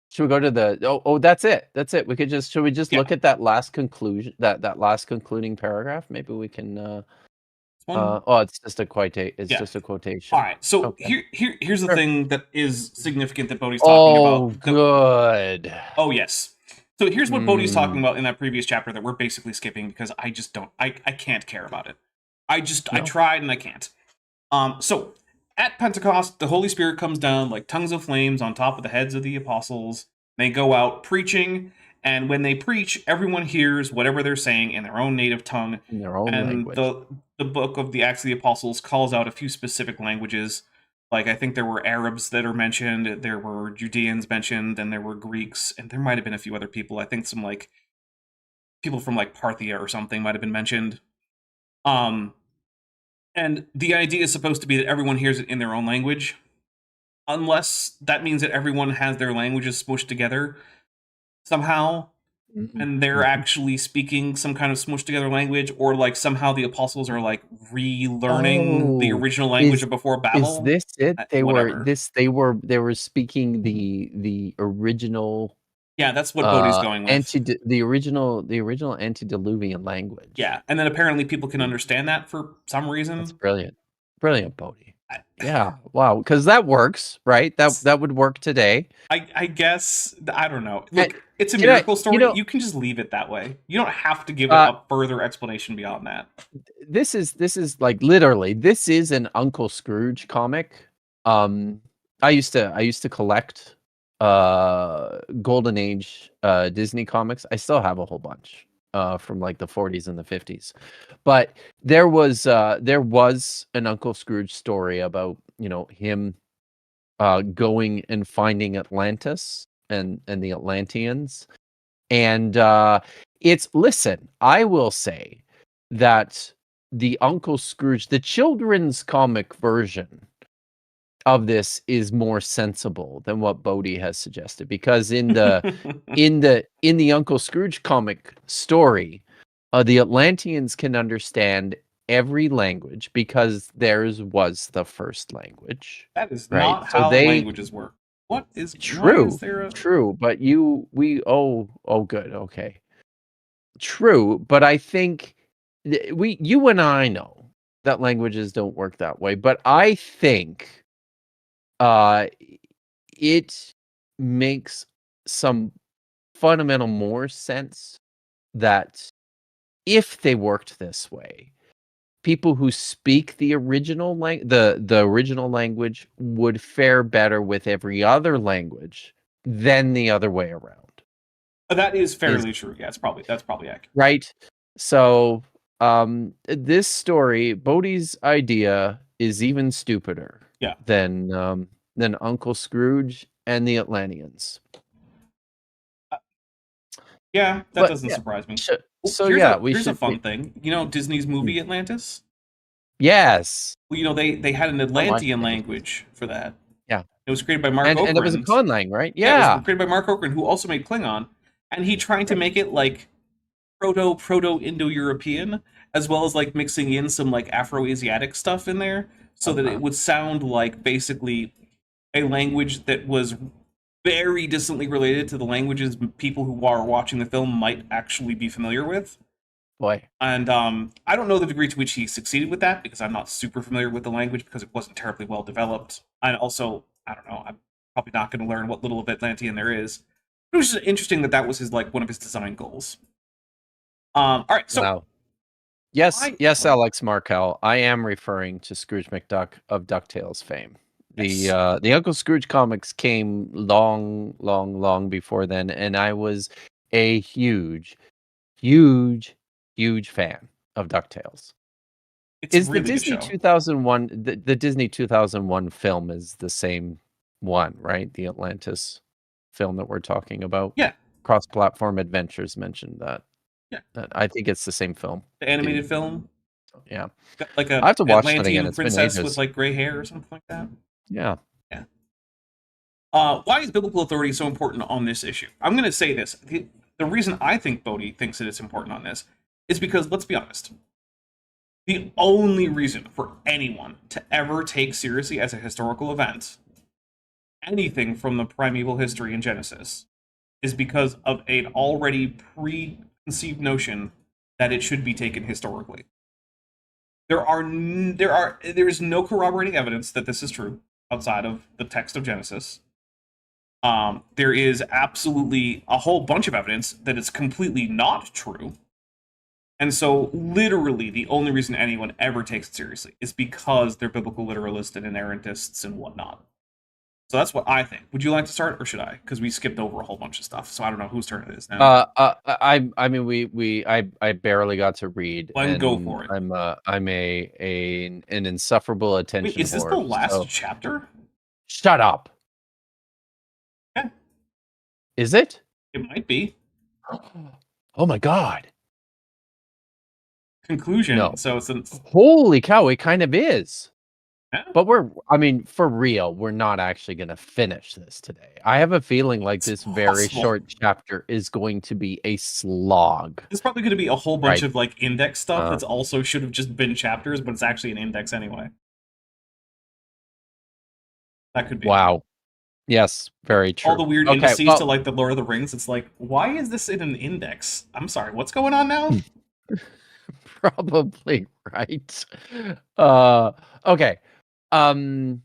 Should we go to the? Oh, that's it. That's it. We could just. Should we just Yeah. look at that last conclusion? That last concluding paragraph. Maybe we can. One. Oh, it's just a quotation. It's Yeah. just a quotation. All right. So Okay. here's the Sure. thing that is significant that Bodhi's talking Oh, about. good. Oh yes. So here's what Bodhi's talking Mm. about in that previous chapter that we're basically skipping because I just don't. I can't care about it. I No. tried and I can't. So at Pentecost, the Holy Spirit comes down like tongues of flames on top of the heads of the apostles. They go out preaching, and when they preach, everyone hears whatever they're saying in their own native tongue. In their own And language. the book of the Acts of the Apostles calls out a few specific languages. Like I think there were Arabs that are mentioned, there were Judeans mentioned, and there were Greeks, and there might have been a few other people. I think some like people from like Parthia or something might have been mentioned. And the idea is supposed to be that everyone hears it in their own language, unless that means that everyone has their languages smushed together somehow, and they're actually speaking some kind of smushed together language, or like somehow the apostles are like relearning the Oh, original language of before is Babel. this it? Whatever. They were speaking the original Yeah, that's what Bodhi's going with. the original antediluvian language. Yeah, and then apparently people can understand that for some reason. That's brilliant. Brilliant, Bodhi. Yeah, wow, because that works, right? That would work today. I guess I don't know. Look, it's a you know- miracle story. you know- You can just leave it that way. You don't have to give it Uh, a further explanation beyond that. This is like literally this is an Uncle Scrooge comic. I used to collect Golden Age Disney comics. I still have a whole bunch from like the 40s and the 50s. But there was an Uncle Scrooge story about, him going and finding Atlantis and the Atlanteans. And listen, I will say that the Uncle Scrooge, the children's comic version of this is more sensible than what Bodhi has suggested, because in the in the Uncle Scrooge comic story, the Atlanteans can understand every language because theirs was the first language. That is Right, not so how they- languages work. What is why True, is there a true, but good, okay. True, but I think you and I know that languages don't work that way, but I think it makes some fundamental more sense that if they worked this way, people who speak the original the original language would fare better with every other language than the other way around. that is fairly true. Yeah, that's probably accurate. Right? So, this story, Bodhi's idea is even stupider. Yeah. Than Uncle Scrooge and the Atlanteans. Yeah, that doesn't surprise me. So here's a fun thing. You know Disney's movie Atlantis? Yes. Well, they had an Atlantean language for that. Yeah. It was created by Mark Okrand. And it was a conlang, right? Yeah, it was created by Mark Okrand, who also made Klingon, and he tried to make it like proto-Indo-European, as well as like mixing in some like Afro-Asiatic stuff in there, so that it would sound like basically a language that was very distantly related to the languages people who are watching the film might actually be familiar with. Boy. And I don't know the degree to which he succeeded with that, because I'm not super familiar with the language because it wasn't terribly well developed. And also, I don't know, I'm probably not going to learn what little of Atlantean there is. It was just interesting that was his like one of his design goals. All right, so wow. Yes, Alex Markel. I am referring to Scrooge McDuck of DuckTales fame. The Uncle Scrooge comics came long before then, and I was a huge fan of DuckTales. It's the Disney 2001 the Disney 2001 film is the same one, right? The Atlantis film that we're talking about. Yeah. Cross-platform Adventures mentioned that. Yeah. I think it's the same film. The animated film. Yeah. Like a I have to watch Atlantean that again. It's been princess ages. with like gray hair or something like that. Yeah. Yeah. Why is biblical authority so important on this issue? I'm going to say this. The reason I think Bodhi thinks that it's important on this is because, let's be honest, the only reason for anyone to ever take seriously as a historical event anything from the primeval history in Genesis is because of an already preconceived notion that it should be taken historically. There is no corroborating evidence that this is true outside of the text of Genesis. There is absolutely a whole bunch of evidence that it's completely not true. And so, literally, the only reason anyone ever takes it seriously is because they're biblical literalists and inerrantists and whatnot. So that's what I think. Would you like to start, or should I? Because we skipped over a whole bunch of stuff, so I don't know whose turn it is now. I mean, I barely got to read. Well, go for it. I'm an insufferable attention. Wait, is this the last chapter? Shut up. Okay. Is it? It might be. Oh my god. Conclusion. No. So since holy cow, it kind of is. Yeah. But for real, we're not actually going to finish this today. I have a feeling like this very short chapter is going to be a slog. There's probably going to be a whole bunch of like index stuff that's also should have just been chapters, but it's actually an index anyway. That could be. Wow. Yes, very true. All the weird indices to like the Lord of the Rings. It's like, why is this in an index? I'm sorry, what's going on now? Probably right. Okay. And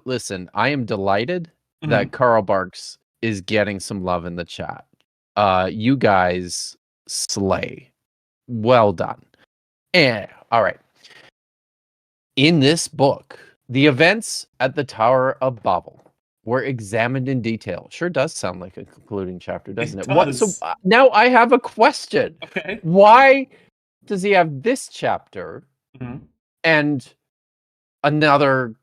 listen, I am delighted that Carl Barks is getting some love in the chat. You guys slay. Well done. All right. In this book, the events at the Tower of Babel were examined in detail. Sure does sound like a concluding chapter, doesn't it? Does. So now I have a question. Okay. Why does he have this chapter and another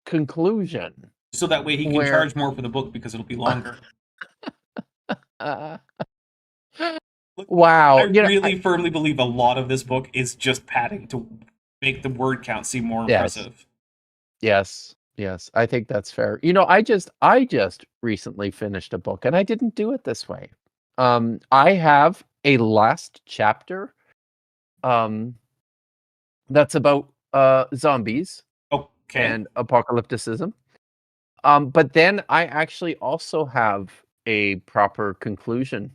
conclusion? So that way he can charge more for the book because it'll be longer. Wow. I really firmly believe a lot of this book is just padding to make the word count seem more impressive. Yes. I think that's fair. I just recently finished a book and I didn't do it this way. I have a last chapter that's about zombies and apocalypticism. But then I actually also have a proper conclusion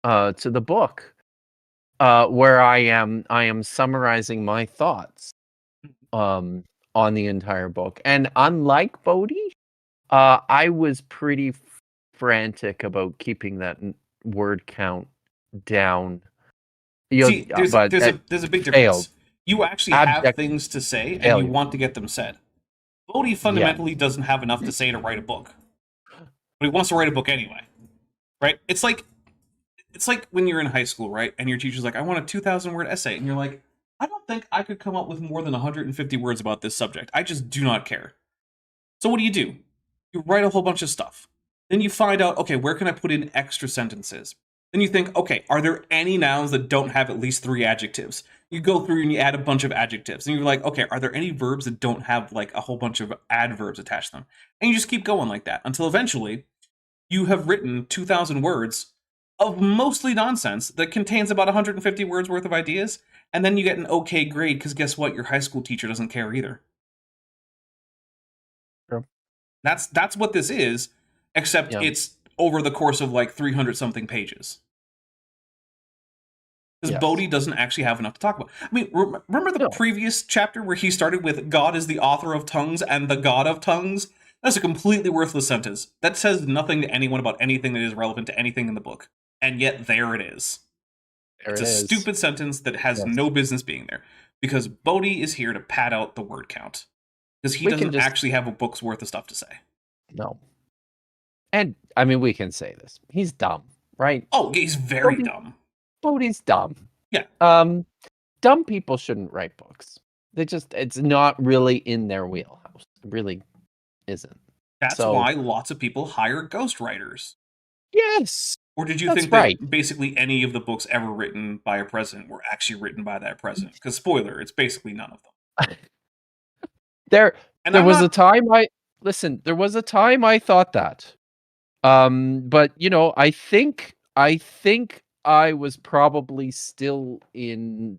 to the book where I am summarizing my thoughts on the entire book. And unlike Bodhi, I was pretty frantic about keeping that word count down. See, there's a big difference. You actually have things to say, and you want to get them said. Bodhi fundamentally doesn't have enough to say to write a book, but he wants to write a book anyway, right? It's like when you're in high school, right? And your teacher's like, "I want a 2,000-word essay," and you're like, "I don't think I could come up with more than 150 words about this subject. I just do not care." So what do? You write a whole bunch of stuff. Then you find out, okay, where can I put in extra sentences? Then you think, okay, are there any nouns that don't have at least 3 adjectives? You go through and you add a bunch of adjectives. And you're like, okay, are there any verbs that don't have like a whole bunch of adverbs attached to them? And you just keep going like that until eventually you have written 2,000 words of mostly nonsense that contains about 150 words worth of ideas. And then you get an okay grade because guess what? Your high school teacher doesn't care either. True. That's what this is, except it's over the course of like 300-something pages. Because Bodhi doesn't actually have enough to talk about. I mean, remember the previous chapter where he started with God is the author of tongues and the God of tongues? That's a completely worthless sentence. That says nothing to anyone about anything that is relevant to anything in the book. And yet there it is. It's a stupid sentence that has no business being there. Because Bodhi is here to pad out the word count. Because he doesn't actually have a book's worth of stuff to say. No. And, I mean, we can say this. He's dumb, right? Oh, he's very dumb. Bodhi's dumb. Yeah. Dumb people shouldn't write books. It's not really in their wheelhouse. It really isn't. That's why lots of people hire ghostwriters. Yes. Or did you think that basically any of the books ever written by a president were actually written by that president? Because spoiler, it's basically none of them. There was a time listen, there was a time I thought that. But I think I was probably still in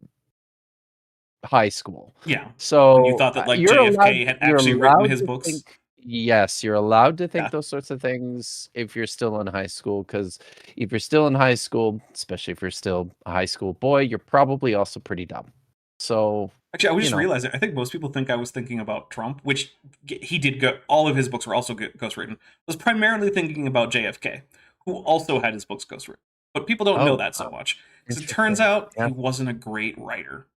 high school. Yeah. When you So thought that like you're allowed JFK had you're actually written allowed his to books. think. Yes, you're allowed to Yeah. think those sorts of things if you're still in high school, because if you're still in high school, especially if you're still a high school boy, you're probably also pretty dumb. So, Actually, I was you just know, realizing. I think most people think I was thinking about Trump, which he did go. All of his books were also ghostwritten. I was primarily thinking about JFK, who also had his books ghostwritten. But people don't know oh, that so much because it turns interesting. out Yeah. he wasn't a great writer.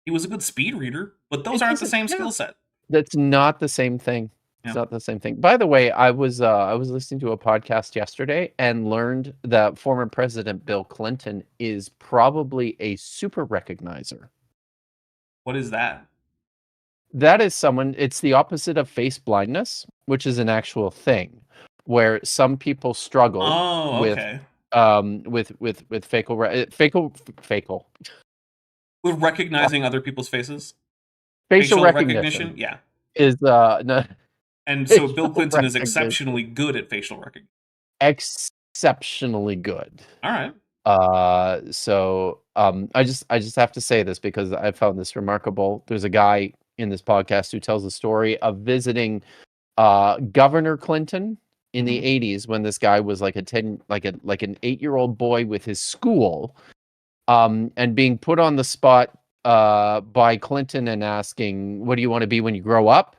He was a good speed reader, but those It aren't the doesn't, same yeah. skill set. That's not the same thing. It's Yeah. not the same thing. By the way, I was listening to a podcast yesterday and learned that former President Bill Clinton is probably a super recognizer. What is that? That is someone, it's the opposite of face blindness, which is an actual thing where some people struggle Oh, with okay. with facial With recognizing other people's faces, facial facial recognition recognition. Yeah. is no, And so Bill facial Clinton is recognition exceptionally good at facial recognition. exceptionally good. All right. I just have to say this because I found this remarkable. There's a guy in this podcast who tells the story of visiting Governor Clinton in the Mhm. 80s when this guy was like an 8-year-old boy with his school, and being put on the spot by Clinton and asking, "What do you want to be when you grow up?"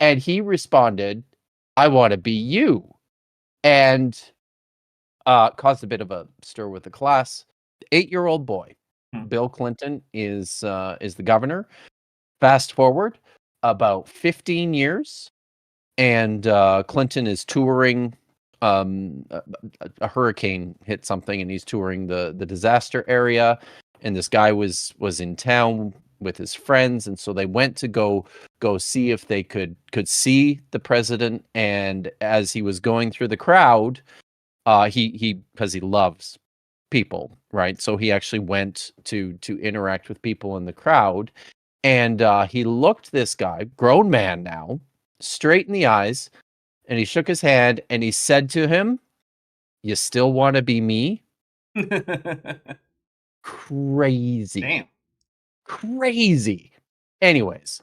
And he responded, "I want to be you." And caused a bit of a stir with the class. 8-year-old boy, Hmm. Bill Clinton is the governor. Fast forward about 15 years, and Clinton is touring. A hurricane hit something, and he's touring the disaster area. And this guy was in town with his friends, and so they went to go see if they could see the president. And as he was going through the crowd, he because he loves people, right? So he actually went to interact with people in the crowd, and he looked this guy, grown man now, straight in the eyes, and he shook his hand and he said to him, "You still want to be me?" Crazy, Damn. crazy. Anyways,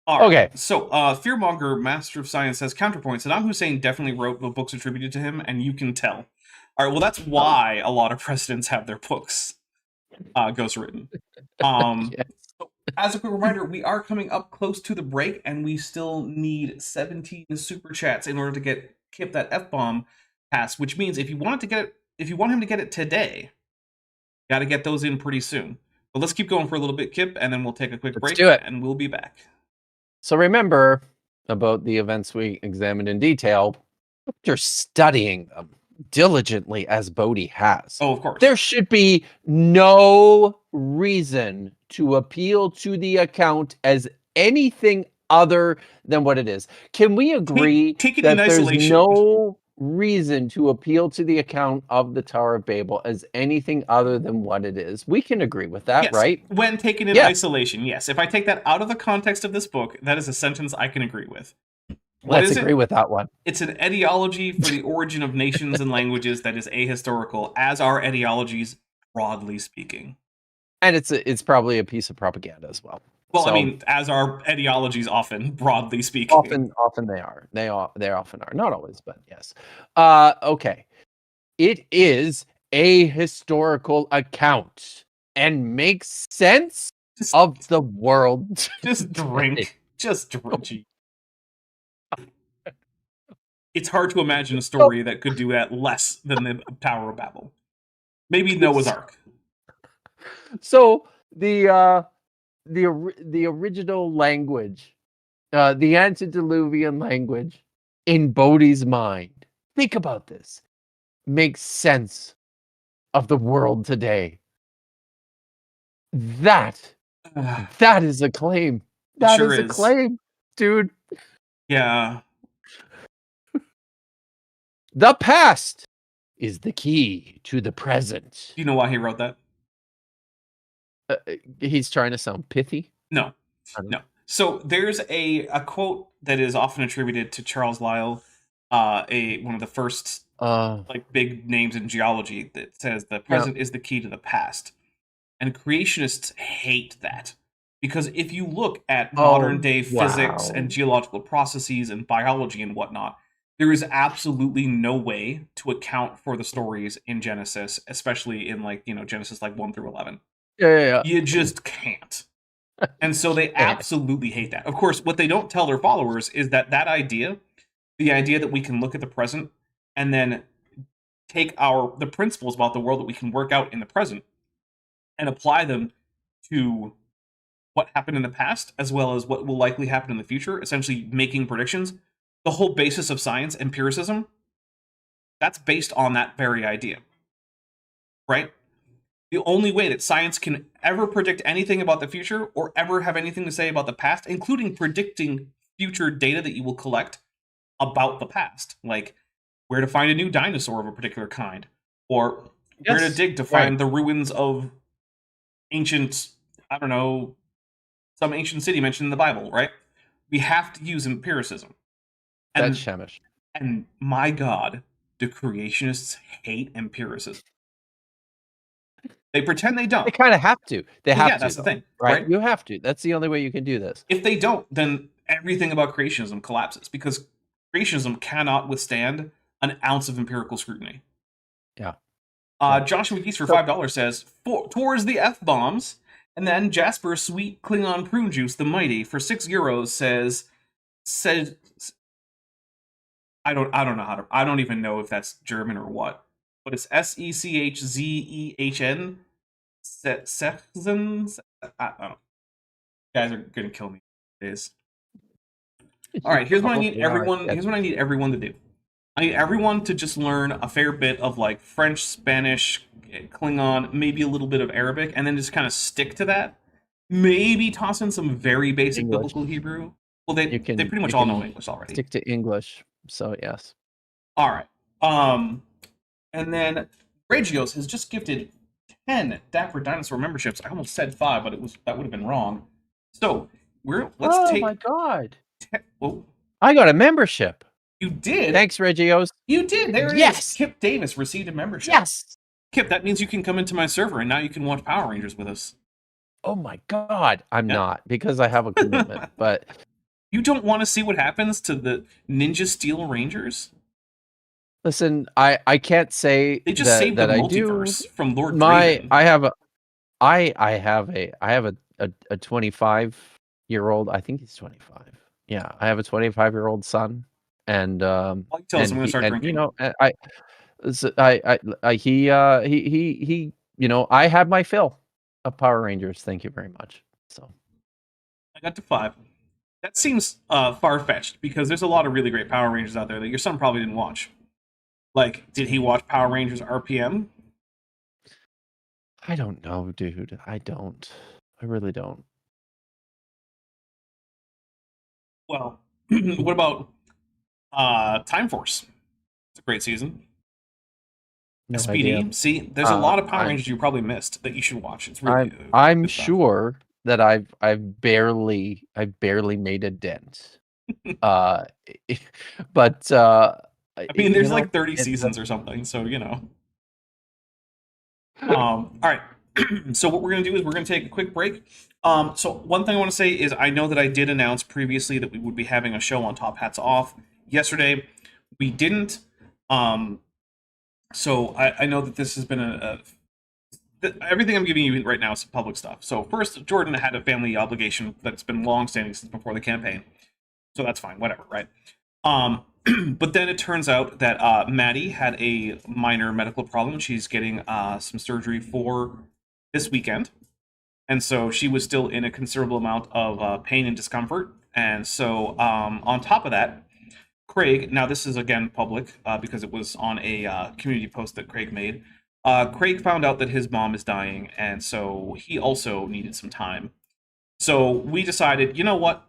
All right. okay. So, Fearmonger, Master of Science, says counterpoint. Saddam Hussein definitely wrote the books attributed to him, and you can tell. All right. Well, that's why a lot of presidents have their books ghostwritten. Yes. As a quick reminder, we are coming up close to the break, and we still need 17 super chats in order to get Kip that F-bomb pass. Which means if you want him to get it today, got to get those in pretty soon. But let's keep going for a little bit, Kip, and then we'll take a quick break. Do it. And we'll be back. So remember about the events we examined in detail. After studying them diligently as Bodhi has, Oh, of course. there should be no reason to appeal to the account as anything other than what it is. Can we agree Take it that in there's isolation. no reason to appeal to the account of the Tower of Babel as anything other than what it is? We can agree with that, Yes, right? when taken in isolation, yes. If I take that out of the context of this book, that is a sentence I can agree with. Let's agree with that one. It's an etiology for the origin of nations and languages that is ahistorical, as are etiologies, broadly speaking. And it's probably a piece of propaganda as well. Well, I mean, as are etiologies often, broadly speaking. Often they are. They often are. Not always, but yes. Okay. It is a historical account and makes sense of the world. Just drink. Just drink. It's hard to imagine a story that could do that less than the Tower of Babel. Maybe Noah's Ark. So the original language, the antediluvian language in Bodhi's mind, think about this, makes sense of the world today. That is a claim. That sure is a claim, dude. Yeah. The past is the key to the present. Do you know why he wrote that? He's trying to sound pithy. No. So there's a quote that is often attributed to Charles Lyell, one of the first like big names in geology, that says the present is the key to the past. And creationists hate that. Because if you look at modern day physics and geological processes and biology and whatnot, there is absolutely no way to account for the stories in Genesis, especially in like, Genesis like 1 through 11. Yeah. You just can't. And so they absolutely hate that. Of course, what they don't tell their followers is that idea, the idea that we can look at the present and then take the principles about the world that we can work out in the present and apply them to what happened in the past as well as what will likely happen in the future, essentially making predictions. The whole basis of science, empiricism, that's based on that very idea. Right? The only way that science can ever predict anything about the future or ever have anything to say about the past, including predicting future data that you will collect about the past, like where to find a new dinosaur of a particular kind, or where to dig to find the ruins of ancient, I don't know, some ancient city mentioned in the Bible, right? We have to use empiricism. That's Shamish. And my God, do creationists hate empiricism? They pretend they don't. They kind of have to. They have to. That's the thing, right? You have to. That's the only way you can do this. If they don't, then everything about creationism collapses because creationism cannot withstand an ounce of empirical scrutiny. Yeah. Joshua Geese for $5 says, towards the F-bombs, and then Jasper Sweet Klingon Prune Juice the Mighty for €6 says I don't know how to, I don't even know if that's German or what, but it's Sechzehn. Sechzens? I don't know. You guys are gonna kill me. It is. All right, here's what I need everyone. Here's what I need everyone to do. I need everyone to just learn a fair bit of like French, Spanish, Klingon, maybe a little bit of Arabic, and then just kind of stick to that. Maybe toss in some very basic biblical Hebrew. Well, they pretty much all know English already. Stick to English, so yes. All right. And then Regios has just gifted 10 Dapper Dinosaur memberships. I almost said 5, but that would have been wrong. So let's take. Oh my God! Whoa. I got a membership. You did. Thanks, Regios. You did. There it is. Kip Davis received a membership. Yes. Kip, that means you can come into my server and now you can watch Power Rangers with us. Oh my God! I'm not because I have a commitment, but. You don't want to see what happens to the Ninja Steel Rangers? Listen, I can't say they just saved the multiverse from Lord Draven. I have a 25-year-old. I think he's 25. Yeah, I have a 25-year-old son, and tell us I'm going to start drinking. You know, he I had my fill of Power Rangers. Thank you very much. So I got to 5. That seems far-fetched because there's a lot of really great Power Rangers out there that your son probably didn't watch. Like, did he watch Power Rangers RPM? I don't know, dude. I don't. I really don't. Well, what about Time Force? It's a great season. No SPD. idea. See, there's a lot of Power Rangers you probably missed that you should watch. It's really. I'm sure that I've barely made a dent. But I mean, there's like 30 seasons or something, so all right. So what we're gonna do is we're gonna take a quick break. So one thing I want to say is I know that I did announce previously that we would be having a show on Top Hats Off yesterday. We didn't. So I know that this has been everything I'm giving you right now is public stuff. So first, Jordan had a family obligation that's been long-standing since before the campaign. So that's fine, whatever, right? But then it turns out that Maddie had a minor medical problem. She's getting some surgery for this weekend. And so she was still in a considerable amount of pain and discomfort. And so on top of that, Craig, now this is again public because it was on a community post that Craig made. Craig found out that his mom is dying, and so he also needed some time. So we decided, you know what?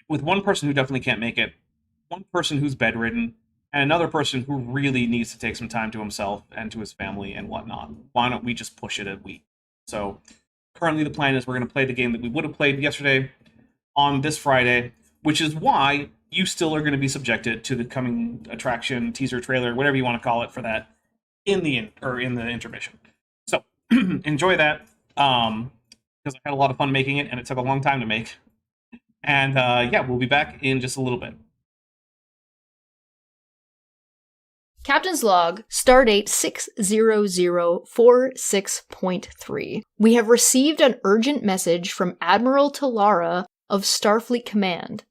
With one person who definitely can't make it, one person who's bedridden, and another person who really needs to take some time to himself and to his family and whatnot, why don't we just push it a week? So currently the plan is we're going to play the game that we would have played yesterday, on this Friday, which is why you still are going to be subjected to the coming attraction, teaser, trailer, whatever you want to call it for that in the intermission. So enjoy that, because I had a lot of fun making it, and it took a long time to make. And yeah, we'll be back in just a little bit. Captain's Log, Stardate 60046.3. We have received an urgent message from Admiral Talara of Starfleet Command.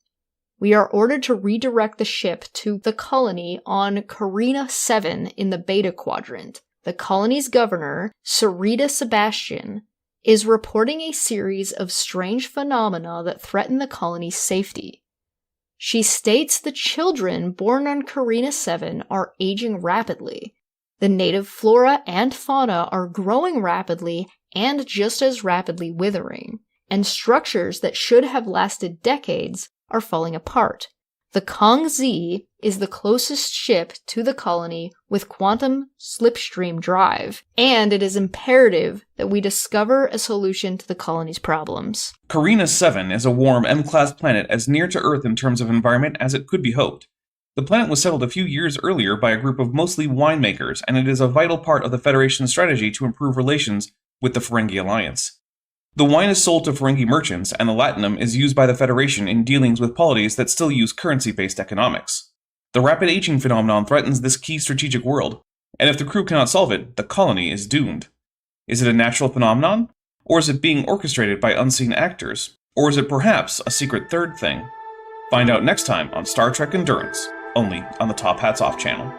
We are ordered to redirect the ship to the colony on Carina 7 in the Beta Quadrant. The colony's governor, Sarita Sebastian, is reporting a series of strange phenomena that threaten the colony's safety. She states the children born on Carina 7 are aging rapidly. The native flora and fauna are growing rapidly and just as rapidly withering, and structures that should have lasted decades are falling apart. The Kong Z is the closest ship to the colony with quantum slipstream drive, and it is imperative that we discover a solution to the colony's problems. Carina 7 is a warm M-class planet as near to Earth in terms of environment as it could be hoped. The planet was settled a few years earlier by a group of mostly winemakers, and it is a vital part of the Federation's strategy to improve relations with the Ferengi Alliance. The wine is sold to Ferengi merchants, and the latinum is used by the Federation in dealings with polities that still use currency-based economics. The rapid aging phenomenon threatens this key strategic world, and if the crew cannot solve it, the colony is doomed. Is it a natural phenomenon? Or is it being orchestrated by unseen actors? Or is it perhaps a secret third thing? Find out next time on Star Trek Endurance, only on the Top Hats Off channel.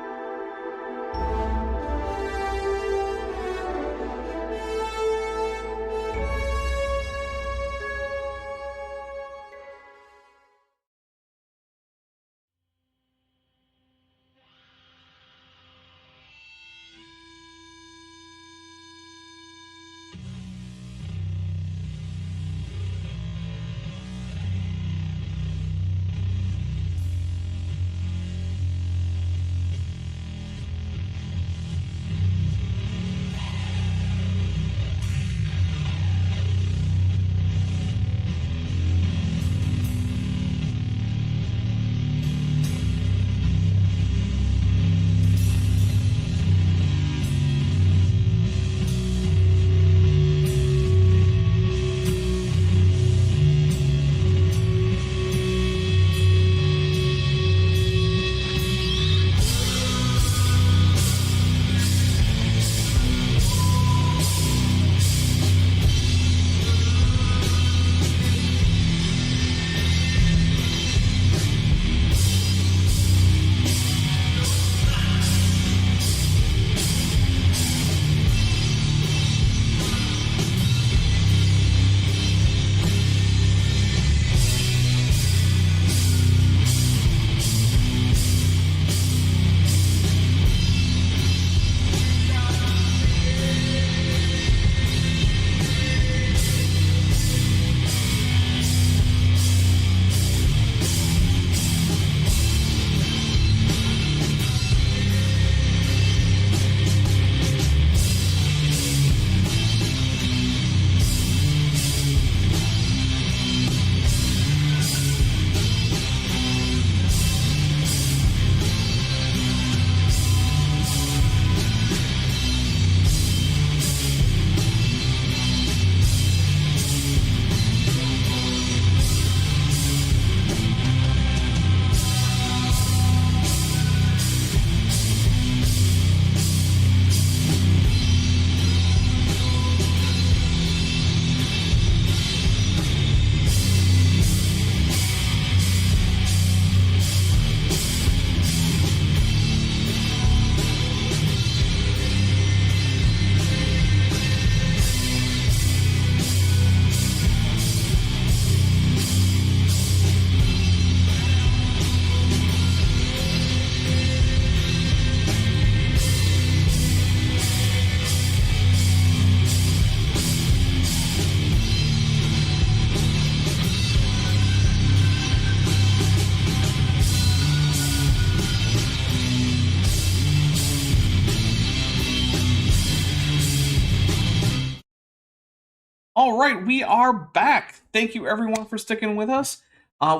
All right, we are back. Thank you everyone for sticking with us.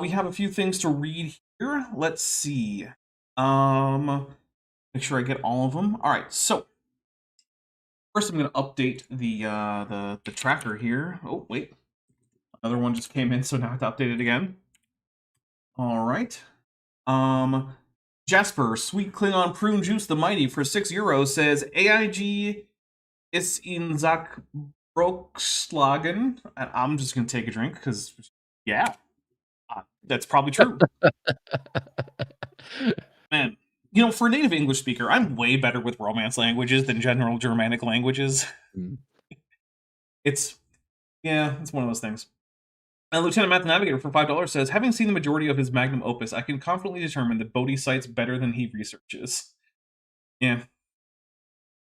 We have a few things to read here. Let's see. Make sure I get all of them. All right, so first I'm going to update the tracker here. Oh wait, another one just came in, so now I have to update it again. All right. Jasper, Sweet Klingon Prune Juice the Mighty for €6 says AIG is in Zach Brokslagen. And I'm just gonna take a drink because, yeah, that's probably true. Man, for a native English speaker, I'm way better with Romance languages than general Germanic languages. It's one of those things. Lieutenant Math Navigator for $5 says, having seen the majority of his magnum opus, I can confidently determine that Bodhi cites better than he researches. Yeah.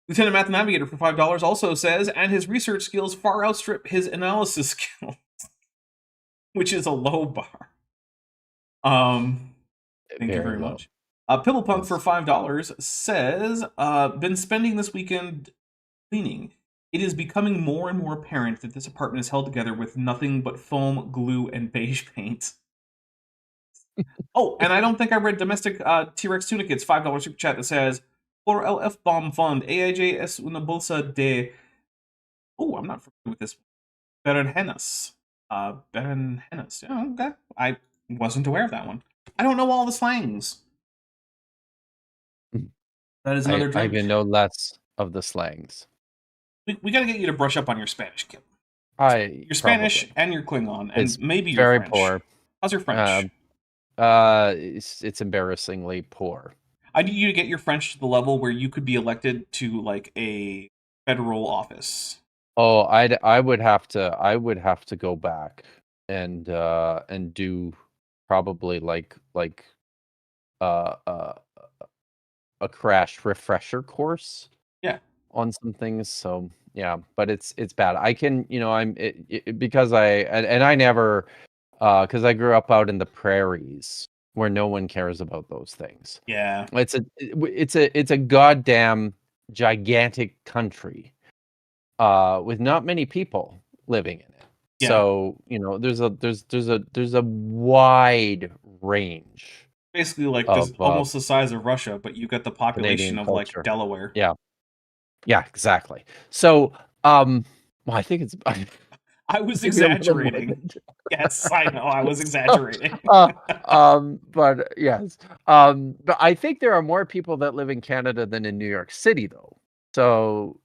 Lieutenant Math Navigator for $5 also says, and his research skills far outstrip his analysis skills, which is a low bar. Thank you very much. Pibblepunk for $5 says, been spending this weekend cleaning. It is becoming more and more apparent that this apartment is held together with nothing but foam, glue, and beige paint. Oh, and I don't think I read Domestic T-Rex Tunicats $5 super chat that says, por el F-bomb fund, AIJ es una bolsa de... Oh, I'm not familiar with this. Berenjenas. Berenjenas. Yeah, okay. I wasn't aware of that one. I don't know all the slangs. That is another drink. I even know less of the slangs. We got to get you to brush up on your Spanish, Kim. Your Spanish and your Klingon, and maybe your very French. Poor. How's your French? It's embarrassingly poor. I need you to get your French to the level where you could be elected to like a federal office. Oh, I would have to go back and do probably like a crash refresher course. Yeah. On some things, so yeah, but it's bad. I can, because I never, because I grew up out in the prairies where no one cares about those things. Yeah, it's a goddamn gigantic country, with not many people living in it. Yeah. So there's a wide range. Basically, like this, almost the size of Russia, but you got the population of like Delaware. Yeah. Yeah, exactly. So, well, I think it's. I was exaggerating. Yes, I know. I was exaggerating. But yes, but I think there are more people that live in Canada than in New York City, though. So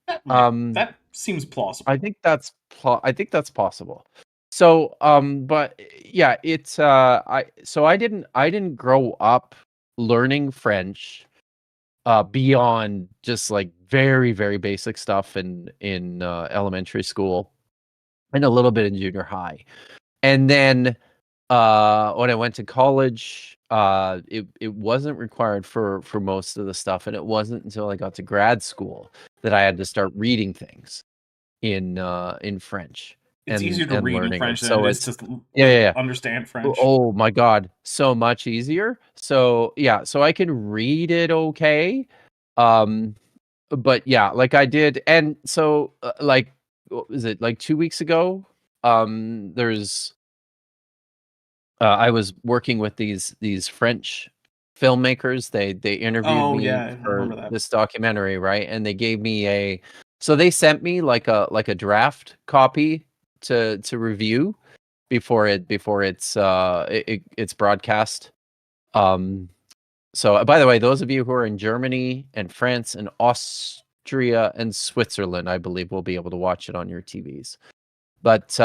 that seems plausible. I think that's possible. So, but yeah, it's I didn't grow up learning French. Beyond just like very, very basic stuff in elementary school and a little bit in junior high. And then when I went to college, it wasn't required for most of the stuff. And it wasn't until I got to grad school that I had to start reading things in French. It's easier to read in French than it is to understand French. Oh my God, so much easier. So yeah, so I can read it okay. But yeah, like I did. And so like, what was it, like 2 weeks ago? There's I was working with these French filmmakers. They interviewed me for this documentary, right? And they gave me so they sent me like a draft copy to review before it's broadcast. So by the way, those of you who are in Germany and France and Austria and Switzerland, I believe will be able to watch it on your TVs. But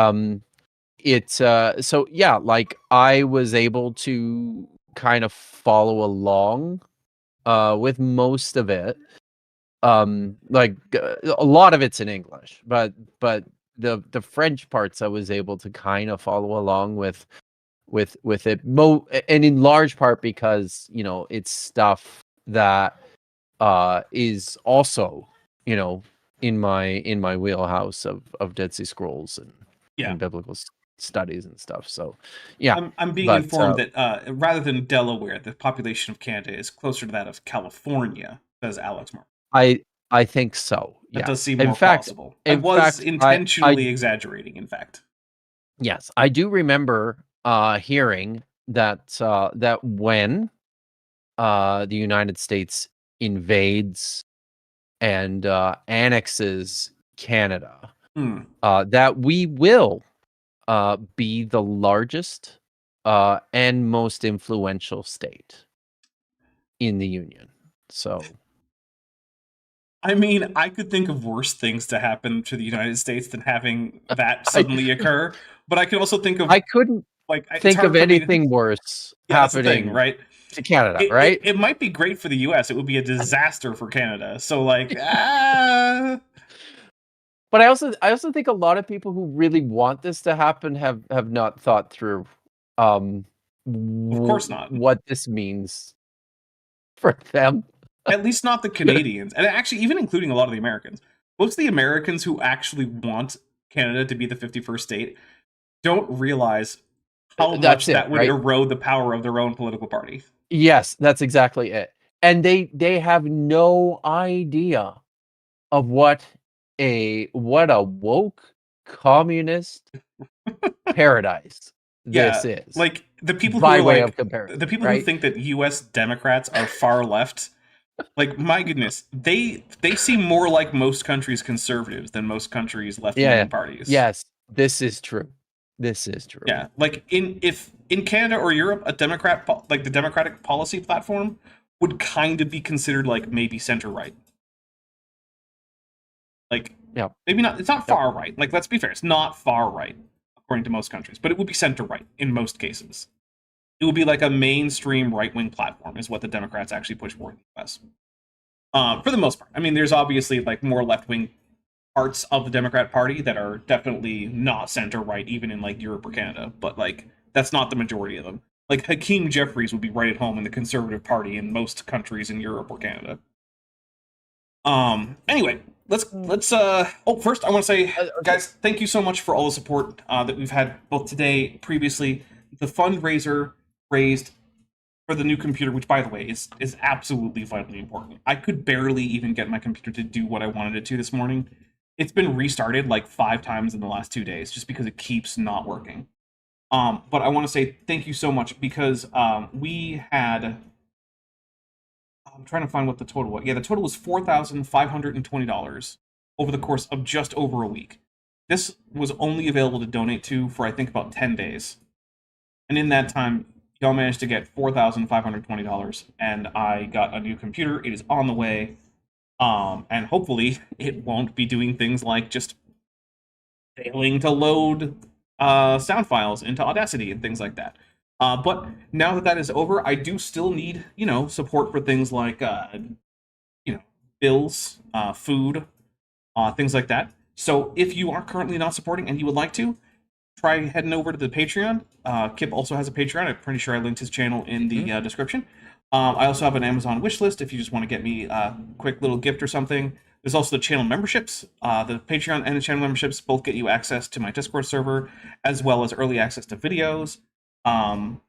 it's so yeah, like I was able to kind of follow along with most of it. Like a lot of it's in English, but the French parts I was able to kind of follow along with it, and in large part because it's stuff that is also in my wheelhouse of Dead Sea Scrolls and biblical studies and stuff. So yeah, I'm being informed that rather than Delaware, the population of Canada is closer to that of California, says Alex Mark. I think so. That Yeah. does seem In more fact, plausible. I in was fact, intentionally exaggerating, in fact. yes, I do remember hearing that that when the United States invades and annexes Canada, Hmm. that we will be the largest and most influential state in the Union. So, I mean, I could think of worse things to happen to the United States than having that suddenly occur, but I could also think of, I couldn't like, it's think hard of for me to... anything worse Yeah, that's the thing, happening right? to Canada, It, right? it might be great for the US. It would be a disaster for Canada. So, like, But I also think a lot of people who really want this to happen have not thought through of course not. what this means for them. At least not the Canadians. And actually, even including a lot of the Americans. Most of the Americans who actually want Canada to be the 51st state don't realize how That's much it, that would right? erode the power of their own political party. Yes, that's exactly it. And they have no idea of what a woke communist paradise Yeah, this is. like the people who By are way of like comparison, the people who right? think that US Democrats are far left, like my goodness, they seem more like most countries' conservatives than most countries' left-wing Yeah. parties. Yes, this is true. This is true. Yeah, like if in Canada or Europe, a Democrat like the Democratic policy platform would kind of be considered like maybe center right. Like, Yeah. maybe not. It's not far right. Like, let's be fair. It's not far right according to most countries, but it would be center right in most cases. It would be like a mainstream right wing platform, is what the Democrats actually push for in the US. For the most part, I mean, there's obviously like more left wing parts of the Democrat Party that are definitely not center right, even in like Europe or Canada. But like, that's not the majority of them. Like Hakeem Jeffries would be right at home in the Conservative Party in most countries in Europe or Canada. Anyway, let's first I want to say, guys, thank you so much for all the support that we've had both today, previously. The fundraiser raised for the new computer, which by the way is absolutely vitally important. I could barely even get my computer to do what I wanted it to this morning. It's been restarted like 5 times in the last 2 days just because it keeps not working. But I want to say thank you so much because we had, I'm trying to find what the total was. Yeah, the total was $4,520 over the course of just over a week. This was only available to donate to for, I think, about 10 days. And in that time, y'all managed to get $4,520, and I got a new computer. It is on the way. And hopefully it won't be doing things like just failing to load sound files into Audacity and things like that. But now that is over, I do still need, support for things like, bills, food, things like that. So if you are currently not supporting and you would like to, try heading over to the Patreon. Kip also has a Patreon. I'm pretty sure I linked his channel in the description. I also have an Amazon wish list if you just want to get me a quick little gift or something. There's also the channel memberships. The Patreon and the channel memberships both get you access to my Discord server, as well as early access to videos. And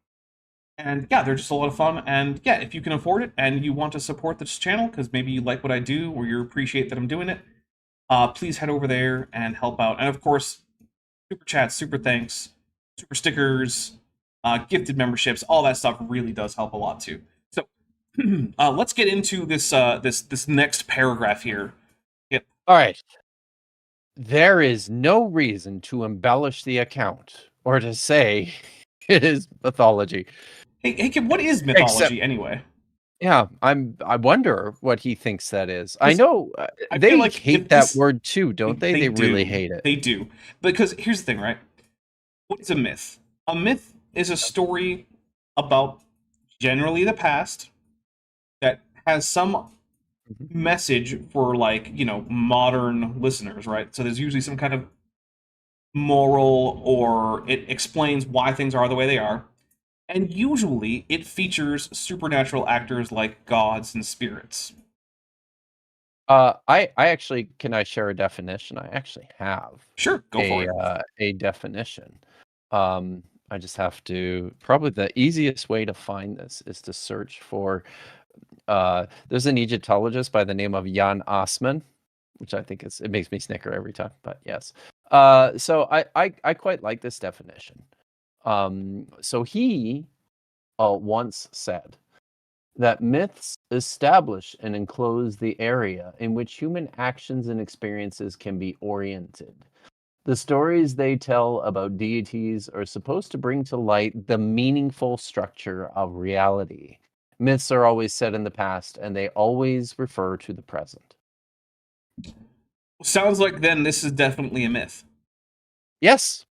yeah, they're just a lot of fun. And yeah, if you can afford it and you want to support this channel, because maybe you like what I do or you appreciate that I'm doing it, please head over there and help out. And of course, super chats, super thanks, super stickers, gifted memberships, all that stuff really does help a lot too. So let's get into this this next paragraph here. Yep. All right. There is no reason to embellish the account or to say it is mythology. Hey, Kip, what is mythology anyway? Yeah, I wonder what he thinks that is. I know I they feel like hate that word too, don't they? They do. really hate it. They do. Because here's the thing, right? What is a myth? A myth is a story about generally the past that has some message for, like, modern listeners, right? So there's usually some kind of moral, or it explains why things are the way they are. And usually it features supernatural actors like gods and spirits. I actually, can I share a definition? I actually have Sure, go for it. A definition. I just have to, probably the easiest way to find this is to search for there's an Egyptologist by the name of Jan Assmann, which I think it makes me snicker every time, but yes. So I quite like this definition. So he once said that myths establish and enclose the area in which human actions and experiences can be oriented. The stories they tell about deities are supposed to bring to light the meaningful structure of reality. Myths are always set in the past, and they always refer to the present. Sounds like then this is definitely a myth. Yes.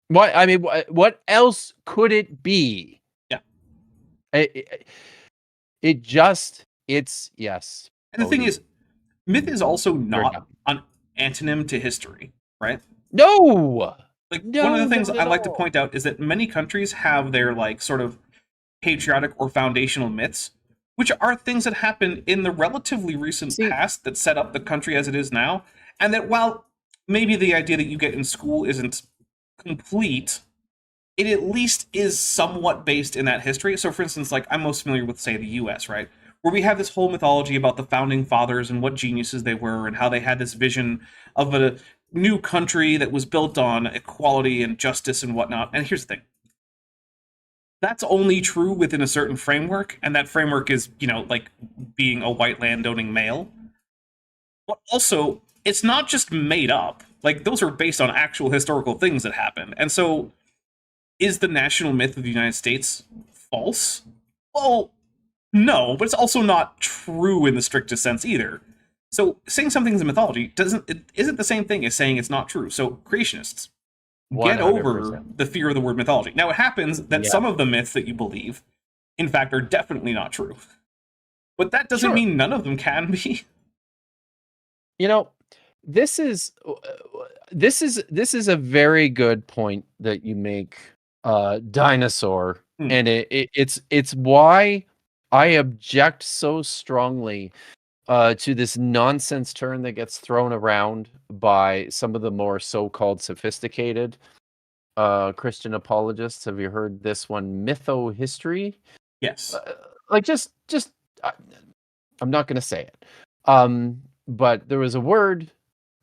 What else could it be? Yeah. It's yes. And the thing is, myth is also Fair not enough. an antonym to history, right? No. Like No, one of the things not I at like to all. point out is that many countries have their like sort of patriotic or foundational myths, which are things that happened in the relatively recent past that set up the country as it is now. And that while maybe the idea that you get in school isn't complete, it at least is somewhat based in that history. So for instance, like I'm most familiar with, say, the US, right? Where we have this whole mythology about the founding fathers and what geniuses they were and how they had this vision of a new country that was built on equality and justice and whatnot. And here's the thing. That's only true within a certain framework, and that framework is, like being a white landowning male. But also, it's not just made up. Like, those are based on actual historical things that happened. And so, is the national myth of the United States false? Well, no, but it's also not true in the strictest sense either. So saying something's a mythology isn't the same thing as saying it's not true. So creationists, get over 100%. the fear of the word mythology. Now it happens that Yeah. some of the myths that you believe, in fact, are definitely not true. But that doesn't Sure. mean none of them can be. This is a very good point that you make, dinosaur, and it's why I object so strongly to this nonsense term that gets thrown around by some of the more so-called sophisticated Christian apologists. Have you heard this one, mytho-history? Yes. I'm not going to say it. But there was a word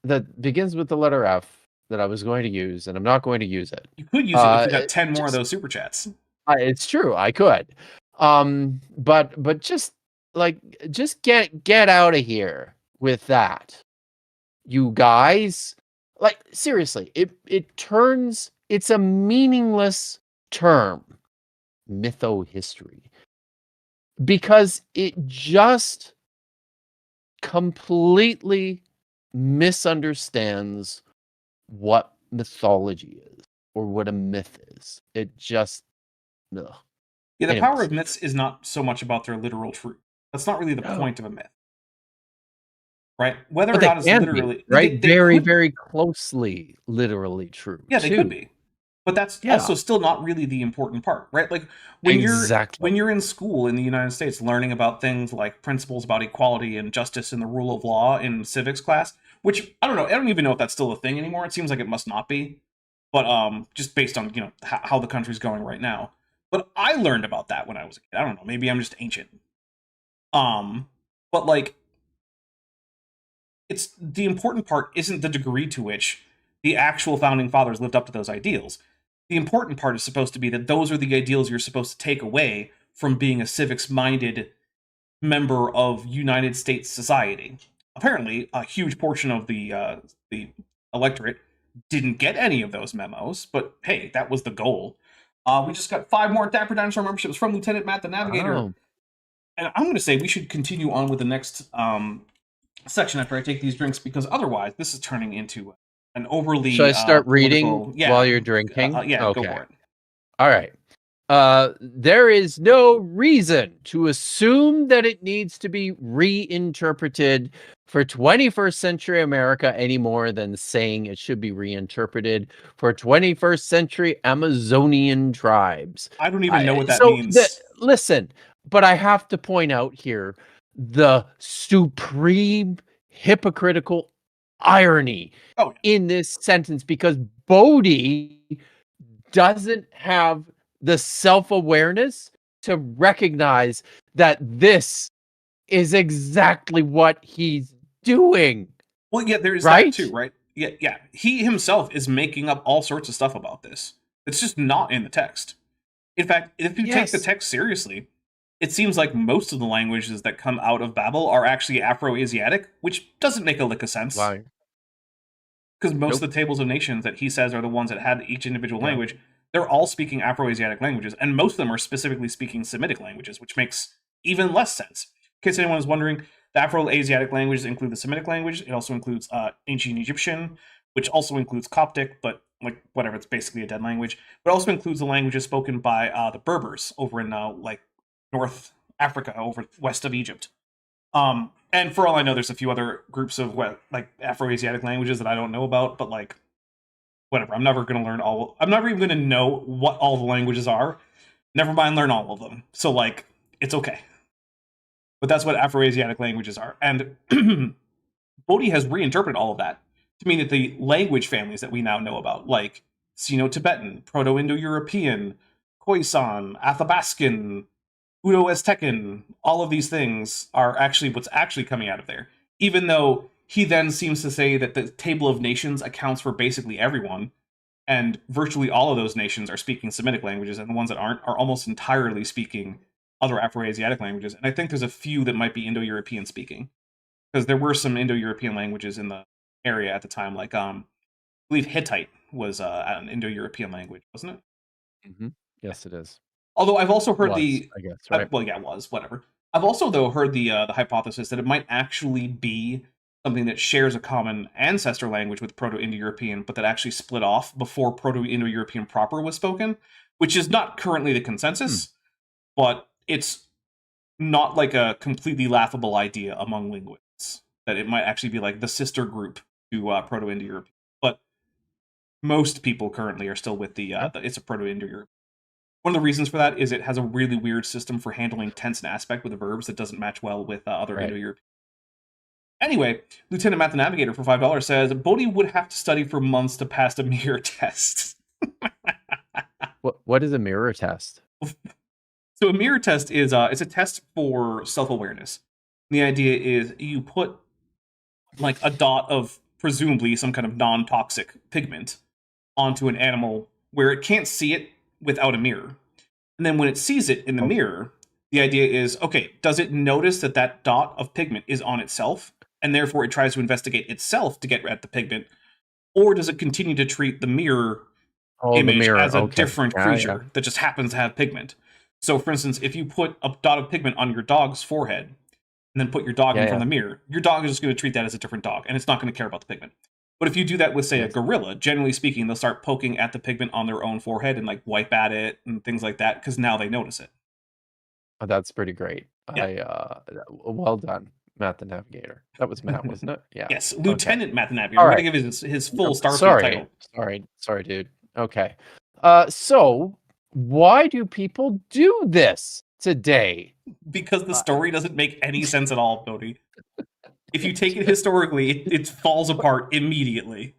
that begins with the letter F that I was going to use, and I'm not going to use it. You could use it if you got 10 more of those super chats. It's true, I could. But just get out of here with that, you guys. Like, seriously, it's a meaningless term, mytho-history, because it just completely misunderstands what mythology is or what a myth is. It just ugh. Yeah, the Anyways. power of myths is not so much about their literal truth. That's not really the point of a myth. Right? Whether But or not they it's can literally be, right? they Very, could- very closely literally true. Yeah, they too. could be. But that's Yeah. also still not really the important part, right? Like when Exactly. you're in school in the United States learning about things like principles about equality and justice and the rule of law in civics class, which I don't know, I don't even know if that's still a thing anymore. It seems like it must not be. But just based on, how the country's going right now. But I learned about that when I was a kid. I don't know, maybe I'm just ancient. But like it's the important part isn't the degree to which the actual founding fathers lived up to those ideals. The important part is supposed to be that those are the ideals you're supposed to take away from being a civics-minded member of United States society. Apparently, a huge portion of the electorate didn't get any of those memos, but hey, that was the goal. We just got 5 more Dapper Dinosaur memberships from Lieutenant Matt the Navigator. Oh. And I'm going to say we should continue on with the next section after I take these drinks, because otherwise this is turning into an overly Should I start reading political- while you're drinking? Yeah, Okay. go for it. All right. There is no reason to assume that it needs to be reinterpreted for 21st century America any more than saying it should be reinterpreted for 21st century Amazonian tribes. I don't even know what that So means. listen, but I have to point out here the supreme hypocritical irony in this sentence, because Bodhi doesn't have the self-awareness to recognize that this is exactly what he's doing. Well, yeah, there's Right? that too, right? Yeah. He himself is making up all sorts of stuff about this. It's just not in the text. In fact, if you take the Yes. text seriously, it seems like most of the languages that come out of Babel are actually Afro-Asiatic, which doesn't make a lick of sense. Why? Because most Nope. of the tables of nations that he says are the ones that had each individual Yeah. language, they're all speaking Afro-Asiatic languages, and most of them are specifically speaking Semitic languages, which makes even less sense. In case anyone is wondering, the Afro-Asiatic languages include the Semitic language. It also includes ancient Egyptian, which also includes Coptic, but like whatever, it's basically a dead language. But it also includes the languages spoken by the Berbers over in like North Africa, over west of Egypt. And for all I know, there's a few other groups of like Afro-Asiatic languages that I don't know about, but like whatever. I'm never going to learn all. I'm never even going to know what all the languages are. Never mind, learn all of them. So like, it's okay. But that's what Afro-Asiatic languages are, and Bodhi has reinterpreted all of that to mean that the language families that we now know about, like Sino-Tibetan, Proto-Indo-European, Khoisan, Athabascan, Udo-Aztecan, all of these things are actually what's actually coming out of there. Even though he then seems to say that the Table of Nations accounts for basically everyone, and virtually all of those nations are speaking Semitic languages, and the ones that aren't are almost entirely speaking other Afro-Asiatic languages. And I think there's a few that might be Indo-European speaking, because there were some Indo-European languages in the area at the time, like I believe Hittite was an Indo-European language, wasn't it? Mm-hmm. Yes, it is. Although I've also heard I guess, right? well, yeah, it was whatever. I've also though heard the hypothesis that it might actually be something that shares a common ancestor language with Proto-Indo-European, but that actually split off before Proto-Indo-European proper was spoken, which is not currently the consensus, but it's not like a completely laughable idea among linguists that it might actually be like the sister group to Proto-Indo-European. But most people currently are still with the it's a Proto-Indo-European. One of the reasons for that is it has a really weird system for handling tense and aspect with the verbs that doesn't match well with other Right. Indo-European. Anyway, Lieutenant Math the Navigator for $5 says Bodhi would have to study for months to pass a mirror test. What is a mirror test? So a mirror test is it's a test for self-awareness. The idea is you put like a dot of presumably some kind of non-toxic pigment onto an animal where it can't see it without a mirror. And then when it sees it in the mirror, the idea is, okay, does it notice that that dot of pigment is on itself, and therefore it tries to investigate itself to get at the pigment, or does it continue to treat the mirror image as a different creature that just happens to have pigment? So, for instance, if you put a dot of pigment on your dog's forehead, and then put your dog in front of the mirror, your dog is just going to treat that as a different dog, and it's not going to care about the pigment. But if you do that with, say, a gorilla, generally speaking, they'll start poking at the pigment on their own forehead and like wipe at it and things like that, because now they notice it. Oh, that's pretty great. Yeah. Well done, Matt the Navigator. That was Matt, wasn't it? Yeah. Yes, Lieutenant Math the Navigator. All We're right. going to give his full Starfleet title. Sorry, dude. Okay. So why do people do this today? Because the story doesn't make any sense at all, Bodhi. If you take it historically, it falls apart immediately.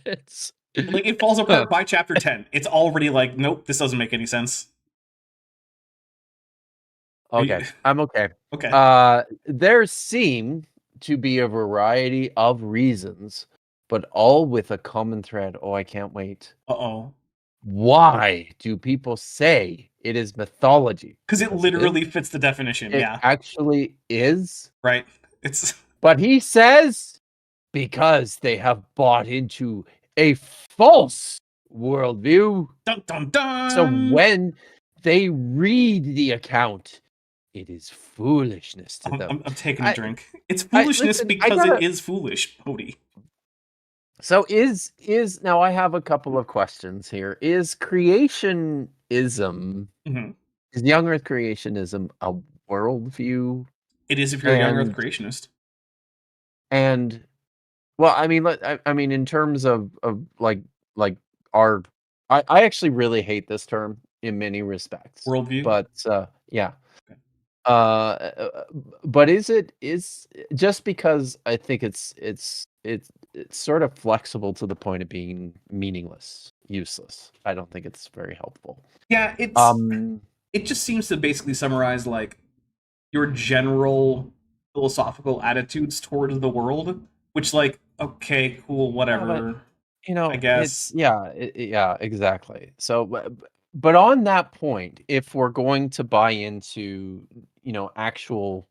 It's Like, it falls apart by chapter 10. It's already like, nope, this doesn't make any sense. okay. I'm okay. Okay. There seem to be a variety of reasons, but all with a common thread. Oh, I can't wait. Uh-oh. Why do people say it is mythology? Because it literally fits the definition, It actually is. Right. It's. But he says because they have bought into a false worldview. Dun dun dun! So when they read the account, it is foolishness to them. I'm taking a drink. It's foolishness because it is foolish, Bodhi. So is now I have a couple of questions here. Is creationism, is young Earth creationism a worldview? It is if you're a young Earth creationist. And well, I mean, in terms of like our, I actually really hate this term in many respects. Worldview, but yeah. Okay. But is just because I think it's sort of flexible to the point of being meaningless, useless. I don't think it's very helpful. Yeah, it just seems to basically summarize like your general philosophical attitudes towards the world, which, like, okay, cool, whatever. I guess. Yeah, exactly. So, but on that point, if we're going to buy into, actual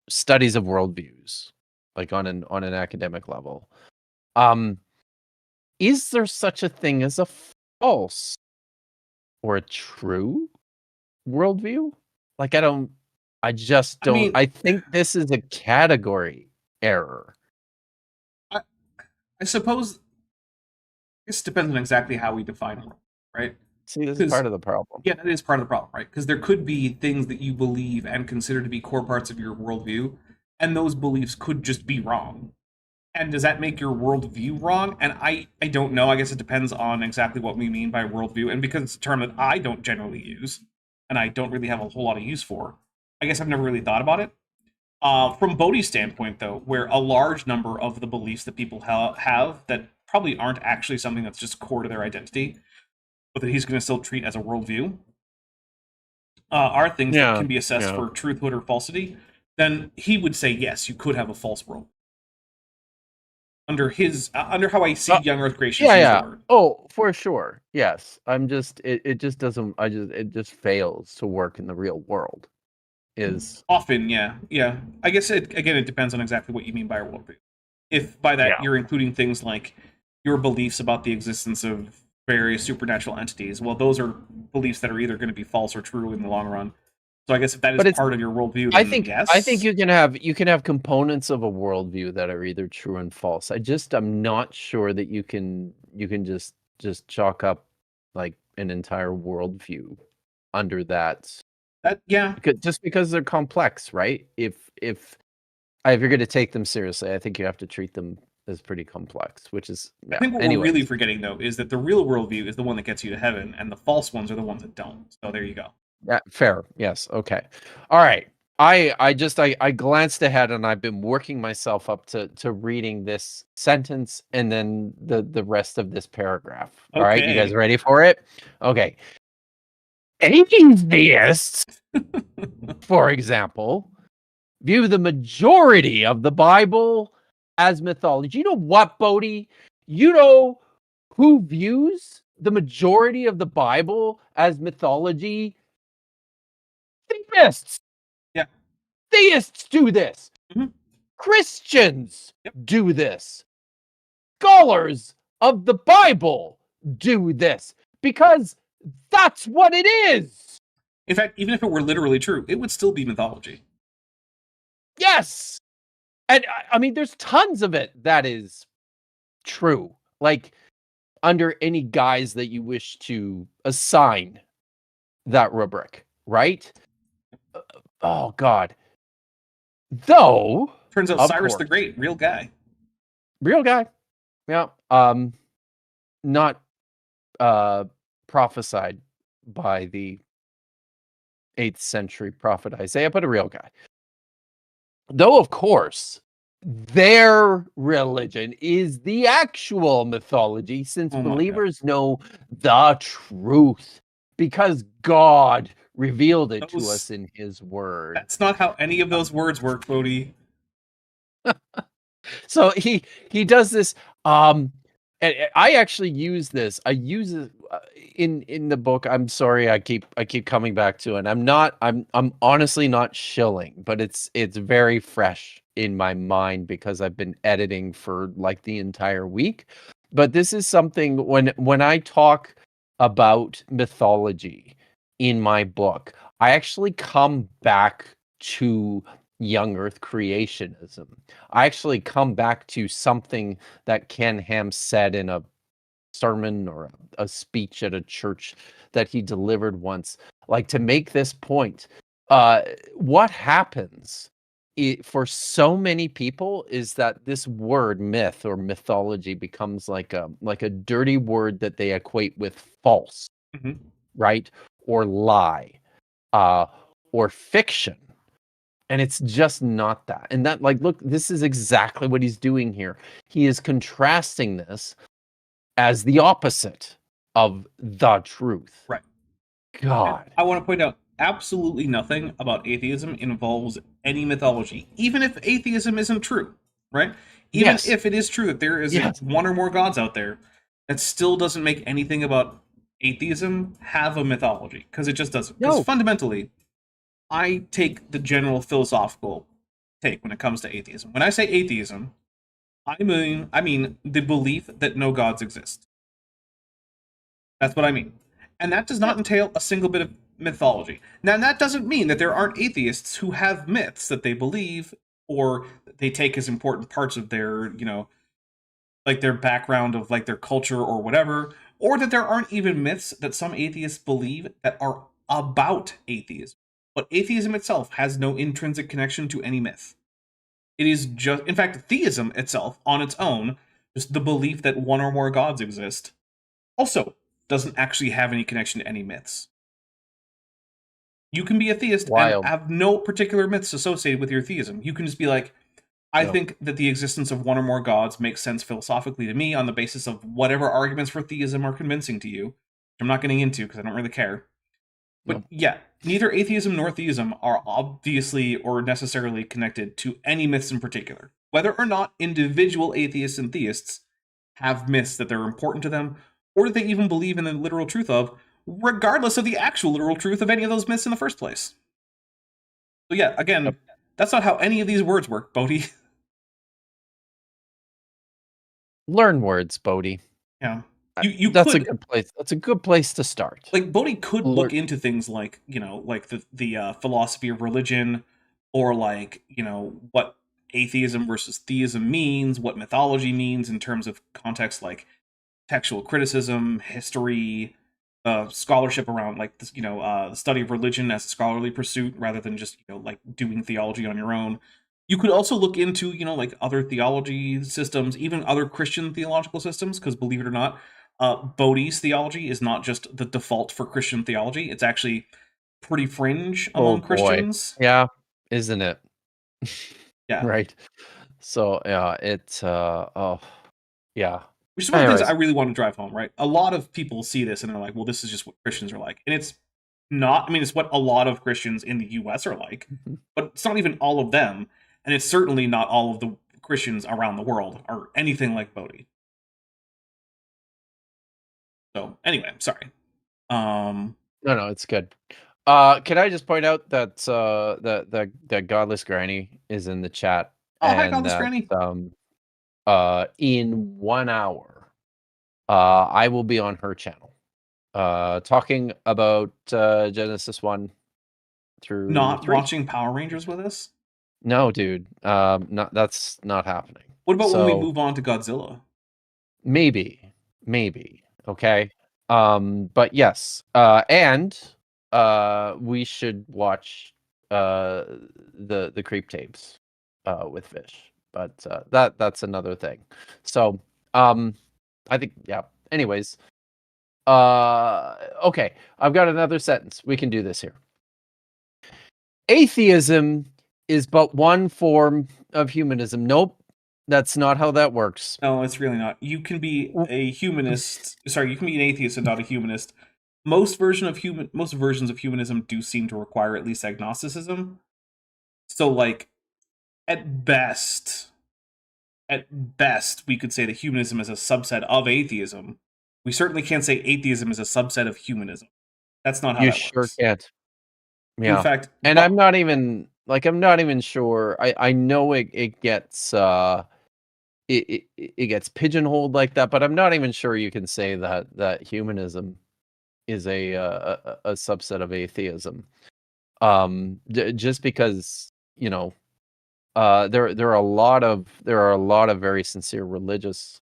studies of worldviews, like on an academic level, um, is there such a thing as a false or a true worldview? Like, I mean, I think this is a category error. I suppose this depends on exactly how we define it, right? See, this is 'Cause- part of the problem. Yeah, that is part of the problem, right? Because there could be things that you believe and consider to be core parts of your worldview, and those beliefs could just be wrong. And does that make your worldview wrong? And I don't know. I guess it depends on exactly what we mean by worldview. And because it's a term that I don't generally use, and I don't really have a whole lot of use for, I guess I've never really thought about it. From Bodhi's standpoint, though, where a large number of the beliefs that people have that probably aren't actually something that's just core to their identity, but that he's going to still treat as a worldview, are things that can be assessed for truthhood or falsity, then he would say, yes, you could have a false world. Under how I see young Earth gracious use the word. Oh, for sure. Yes. It just doesn't, it just fails to work in the real world. Is often, yeah. I guess it depends on exactly what you mean by a worldview. If by that you're including things like your beliefs about the existence of various supernatural entities, well, those are beliefs that are either going to be false or true in the long run. So I guess if that is part of your worldview, then yes. I think you can have components of a worldview that are either true and false. I'm not sure that you can just chalk up like an entire worldview under that. Because they're complex, right? If you're going to take them seriously, I think you have to treat them as pretty complex, which is I think what we're really forgetting, though, is that the real worldview is the one that gets you to heaven, and the false ones are the ones that don't. So there you go. Yeah, fair. Yes. Okay. All right. I glanced ahead and I've been working myself up to reading this sentence and then the rest of this paragraph. All right, you guys ready for it? Okay. Atheists, for example, view the majority of the Bible as mythology. You know what, Bodhi? You know who views the majority of the Bible as mythology? Theists. Yeah. Theists do this. Mm-hmm. Christians do this. Scholars of the Bible do this because that's what it is. In fact, even if it were literally true, it would still be mythology. Yes. And I mean, there's tons of it that is true. Like, under any guise that you wish to assign that rubric, right? Oh, God. Though... Turns out Cyrus the Great, real guy. Real guy. Yeah. Not prophesied by the 8th century prophet Isaiah, but a real guy. Though, of course, their religion is the actual mythology, since believers know the truth because God revealed it to us in his word. That's not how any of those words work, Bodhi. So he does this. And I actually use this. I use it in the book. I'm sorry, I keep coming back to it. I'm honestly not shilling, but it's very fresh in my mind because I've been editing for like the entire week. But this is something when I talk about mythology in my book, I actually come back to young Earth creationism. I actually come back to something that Ken Ham said in a sermon or a speech at a church that he delivered once, like to make this point. What happens for so many people is that this word myth or mythology becomes like a dirty word that they equate with false, right? Or lie, or fiction. And it's just not that. And that, like, look, this is exactly what he's doing here. He is contrasting this as the opposite of the truth. Right. God. And I want to point out, absolutely nothing about atheism involves any mythology, even if atheism isn't true, right? Even Yes. if it is true that there is Yes. one or more gods out there, that still doesn't make anything about atheism have a mythology, because it just doesn't. Because No. fundamentally, I take the general philosophical take when it comes to atheism. When I say atheism, I mean the belief that no gods exist. That's what I mean. And that does not entail a single bit of mythology. Now, that doesn't mean that there aren't atheists who have myths that they believe or they take as important parts of their, like their background of like their culture or whatever, or that there aren't even myths that some atheists believe that are about atheism. But atheism itself has no intrinsic connection to any myth. It is just, in fact, theism itself, on its own, just the belief that one or more gods exist, also doesn't actually have any connection to any myths. You can be a theist and Wild. have no particular myths associated with your theism. You can just be like, I No. think that the existence of one or more gods makes sense philosophically to me on the basis of whatever arguments for theism are convincing to you, which I'm not getting into because I don't really care. But No. yeah, neither atheism nor theism are obviously or necessarily connected to any myths in particular. Whether or not individual atheists and theists have myths that they're important to them, or that they even believe in the literal truth of, regardless of the actual literal truth of any of those myths in the first place. So yeah, again, Yep. that's not how any of these words work, Bodhi. Learn words, Bodhi. Yeah. You That's could, a good place. That's a good place to start. like, Bodhi could Learn- look into things like, like the philosophy of religion, or like, what atheism versus theism means, what mythology means in terms of context like textual criticism, history, scholarship around like this, the study of religion as a scholarly pursuit rather than just like doing theology on your own. You could also look into like other theology systems, even other Christian theological systems, because believe it or not, Bodhi's theology is not just the default for Christian theology. It's actually pretty fringe Oh among boy. Christians. Yeah, isn't it? Yeah. Right. So yeah, it's yeah. Which is one of the things Anyways. I really want to drive home, right? A lot of people see this and they're like, well, this is just what Christians are like. And it's not, I mean, it's what a lot of Christians in the US are like, but it's not even all of them. And it's certainly not all of the Christians around the world are anything like Bodhi. So anyway, sorry. No, it's good. Can I just point out that that Godless Granny is in the chat, Oh, hi, and Godless that Granny. in 1 hour, I will be on her channel, talking about Genesis 1 through Not 3. watching Power Rangers with us? No, dude, that's not happening. What about when we So move on to Godzilla? maybe, okay. But yes, and we should watch the creep tapes with Fish, but that's another thing. So I think yeah. Anyways, okay, I've got another sentence. We can do this here. Atheism is but one form of humanism. Nope, that's not how that works. No, it's really not. You can be a humanist. Sorry, you can be an atheist and not a humanist. Most versions of humanism do seem to require at least agnosticism. So, like, at best, we could say that humanism is a subset of atheism. We certainly can't say atheism is a subset of humanism. That's not how You that sure works. can't. In Yeah. fact, And I'm not even sure. I know it gets it gets pigeonholed like that, but I'm not even sure you can say that humanism is a subset of atheism. Just because, there are a lot of very sincere religious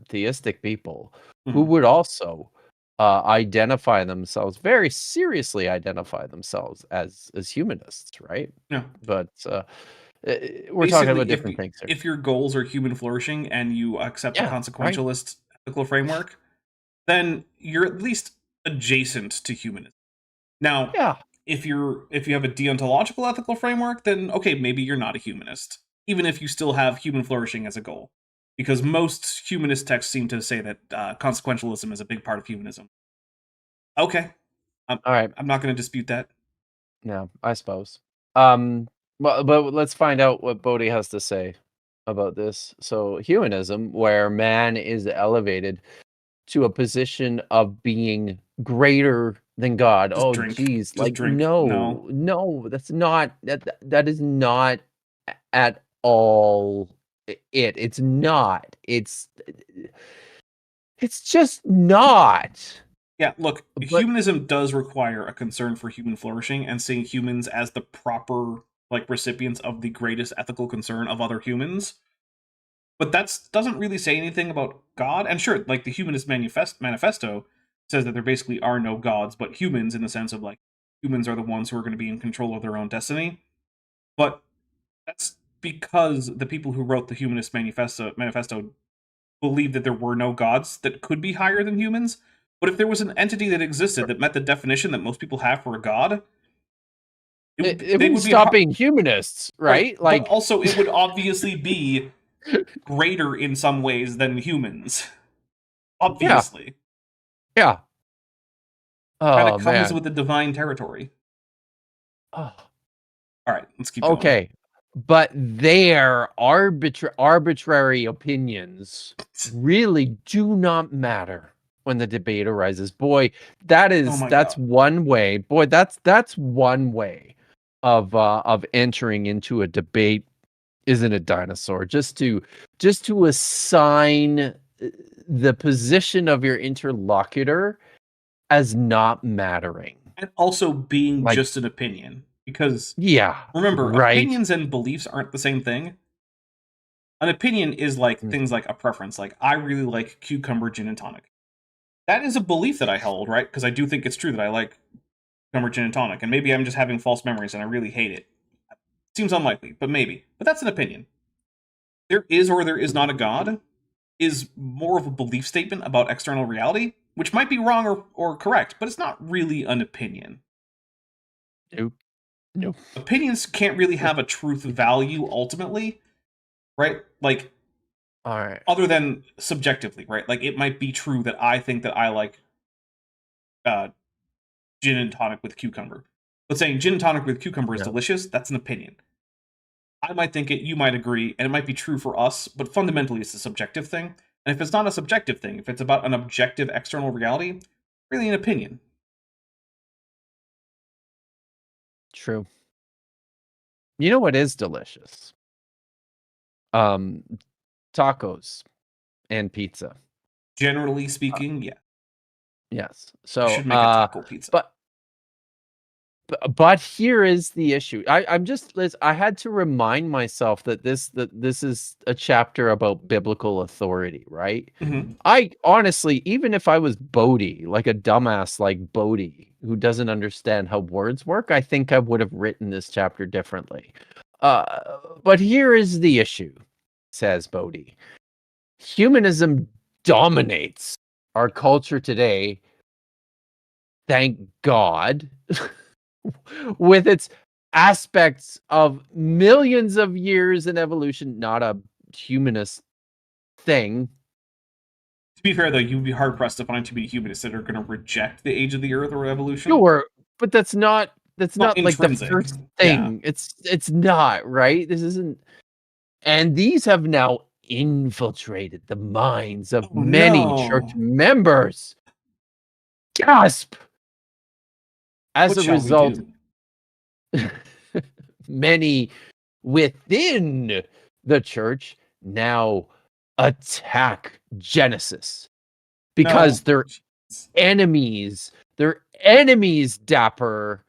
theistic people who Mhm. would also identify themselves, very seriously identify themselves as humanists, right? Yeah. But we're talking about Basically, different things here. if your goals are human flourishing and you accept the Yeah, right. consequentialist ethical framework, then you're at least adjacent to humanism. Now, Yeah, if you have a deontological ethical framework, then okay, maybe you're not a humanist, even if you still have human flourishing as a goal, because most humanist texts seem to say that consequentialism is a big part of humanism. Okay, all right. I'm not going to dispute that. Yeah, I suppose. Well, but let's find out what Bodhi has to say about this. So, humanism, where man is elevated to a position of being greater than God. Just Oh, drink. geez, Just like drink. No. no, that's not that is not at all it. It's not. It's just not. Yeah, look, But humanism does require a concern for human flourishing and seeing humans as the proper recipients of the greatest ethical concern of other humans. But that doesn't really say anything about God. And sure, like the Humanist Manifesto says that there basically are no gods, but humans, in the sense of like humans are the ones who are going to be in control of their own destiny. But that's because the people who wrote the Humanist Manifesto believed that there were no gods that could be higher than humans. But if there was an entity that existed that met the definition that most people have for a god, it they would would be stop being humanists, right? Like, but also it would obviously be greater in some ways than humans. Obviously. yeah. Kind Oh of comes man. with the divine territory. Oh. All right, let's keep going. Okay, but their arbitrary opinions really do not matter when the debate arises. Boy, that's God. one way. Boy, that's one way of entering into a debate. Isn't a dinosaur just to assign the position of your interlocutor as not mattering, And also being like, just an opinion. Because yeah, remember, right. opinions and beliefs aren't the same thing. An opinion is like things like a preference. Like, I really like cucumber gin and tonic. That is a belief that I held, right? Because I do think it's true that I like cucumber gin and tonic. And maybe I'm just having false memories and I really hate it. Seems unlikely, but maybe. But that's an opinion. There is or there is not a God is more of a belief statement about external reality, which might be wrong or correct, but it's not really an opinion. Nope. Opinions can't really have a truth value ultimately, right? Like, All right. other than subjectively, right? Like, it might be true that I think that I like gin and tonic with cucumber. But saying gin and tonic with cucumber is delicious, that's an opinion. I might think it, you might agree, and it might be true for us, but fundamentally it's a subjective thing. And if it's not a subjective thing, if it's about an objective external reality, really an opinion. True. You know what is delicious? Tacos and pizza. Generally speaking, yeah. Yes. So Should make a taco pizza. But here is the issue. I had to remind myself that this is a chapter about biblical authority, right? Mm-hmm. I honestly, even if I was Bodhi, like a dumbass like Bodhi, who doesn't understand how words work, I think I would have written this chapter differently. But here is the issue, says Bodhi. Humanism dominates our culture today. Thank God. With its aspects of millions of years in evolution, not a humanist thing. To be fair, though, you'd be hard-pressed to find too many humanists that are going to reject the age of the Earth or evolution. Sure, but that's not like intrinsic. the first thing. Yeah. It's not, right? This isn't. And these have now infiltrated the minds of many church members. Gasp! As a result, many within the church now attack Genesis because they're enemies. They're enemies, Dapper,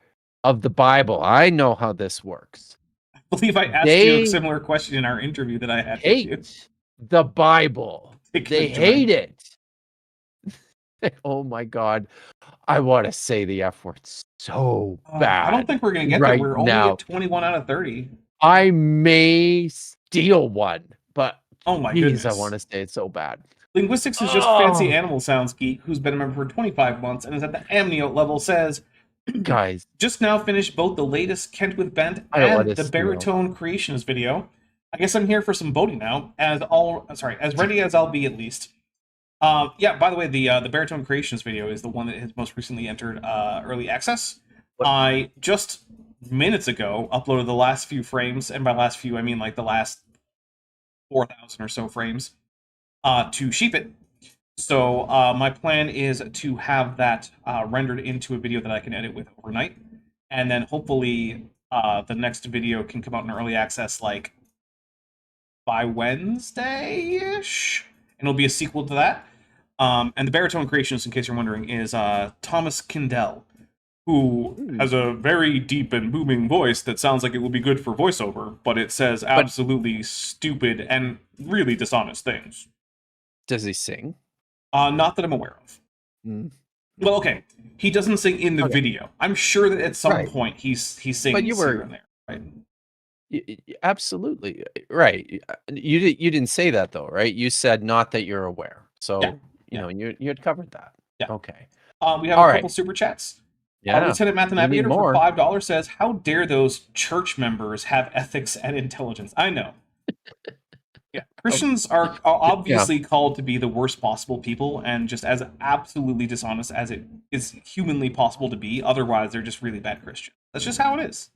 of the Bible. I know how this works. I believe I asked you a similar question in our interview that I had with you. The Bible. They hate it. Oh my God. I want to say the F word so bad. I don't think we're going to get there. We're only at 21 out of 30. I may steal one, but oh my goodness, I want to say it so bad. Linguistics is just fancy animal sounds geek who's been a member for 25 months and is at the amniote level says, guys, just now finished both the latest Kent with Bent and the baritone creationist video. I guess I'm here for some voting now, as ready as I'll be at least. Yeah, by the way, the baritone creationist video is the one that has most recently entered early access. I just minutes ago, uploaded the last few frames, and by last few I mean like the last 4,000 or so frames, to sheep it. So my plan is to have that rendered into a video that I can edit with overnight, and then hopefully the next video can come out in early access like by Wednesday-ish, and it'll be a sequel to that. And the baritone creationist, in case you're wondering, is Thomas Kindell, who has a very deep and booming voice that sounds like it will be good for voiceover, but it says absolutely stupid and really dishonest things. Does he sing? Not that I'm aware of. Well, okay, he doesn't sing in the video. I'm sure that at some point he sings here and there, right? Absolutely right. You didn't say that though, right? You said not that you're aware. So you know you had covered that. Yeah. Okay. We have a couple super chats. Yeah. Lieutenant Math and We need Navigator for more. $5 says, "How dare those church members have ethics and intelligence?" I know. Yeah, Christians are obviously called to be the worst possible people, and just as absolutely dishonest as it is humanly possible to be. Otherwise, they're just really bad Christians. That's just how it is.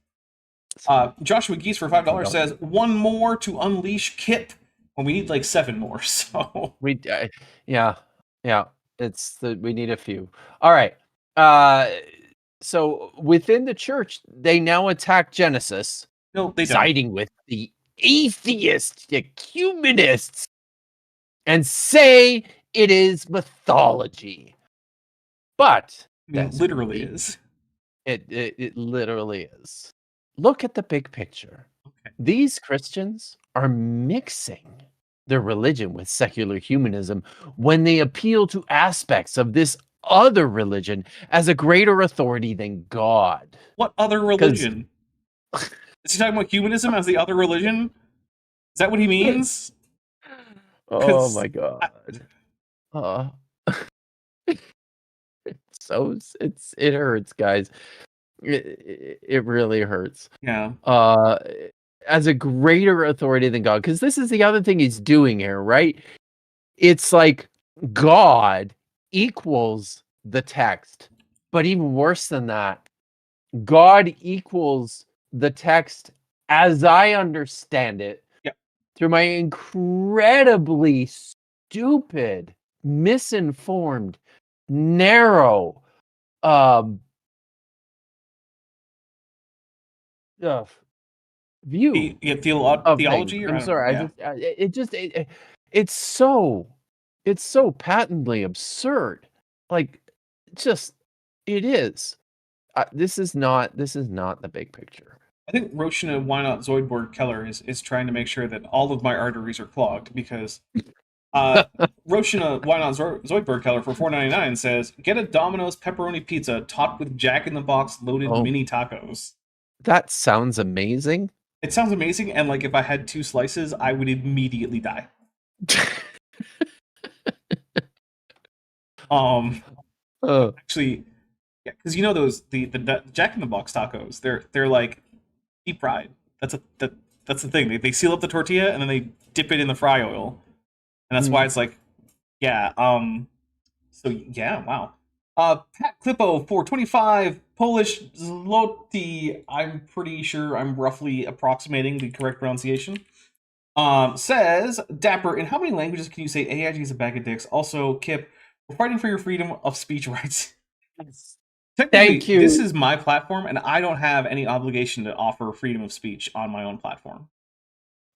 Joshua Geese for $5 says, "One more to unleash Kip." Well, we need like 7 more. So We it's we need a few. All right. So within the church, they now attack Genesis, no, they don't. siding with the atheist ecumenists and say it is mythology. But It literally is. It literally is. Look at the big picture. Okay. These Christians are mixing their religion with secular humanism when they appeal to aspects of this other religion as a greater authority than God. What other religion? Is he talking about humanism as the other religion? Is that what he means? Oh my God. It hurts, guys. It really hurts. Yeah. As a greater authority than God, because this is the other thing he's doing here, right? It's like God equals the text, but even worse than that, God equals the text as I understand it through my incredibly stupid, misinformed, narrow view theology. I'm sorry. It's so patently absurd. Like, just it is. This is not the big picture. I think Roshna Why Not Zoidberg Keller is trying to make sure that all of my arteries are clogged, because Roshna Why Not Zoidberg Keller for $4.99 says, "Get a Domino's pepperoni pizza topped with Jack in the Box loaded mini tacos." That sounds amazing. It sounds amazing, and like if I had 2 slices, I would immediately die. Actually, yeah, because you know the Jack in the Box tacos, they're like deep fried. That's the thing. They seal up the tortilla and then they dip it in the fry oil, and that's why it's like, yeah. So yeah, wow. Pat Klippo for 25 Polish zloty. I'm pretty sure I'm roughly approximating the correct pronunciation. Says, "Dapper, in how many languages can you say AIG is a bag of dicks? Also, Kip, we're fighting for your freedom of speech rights." Thank you. This is my platform, and I don't have any obligation to offer freedom of speech on my own platform.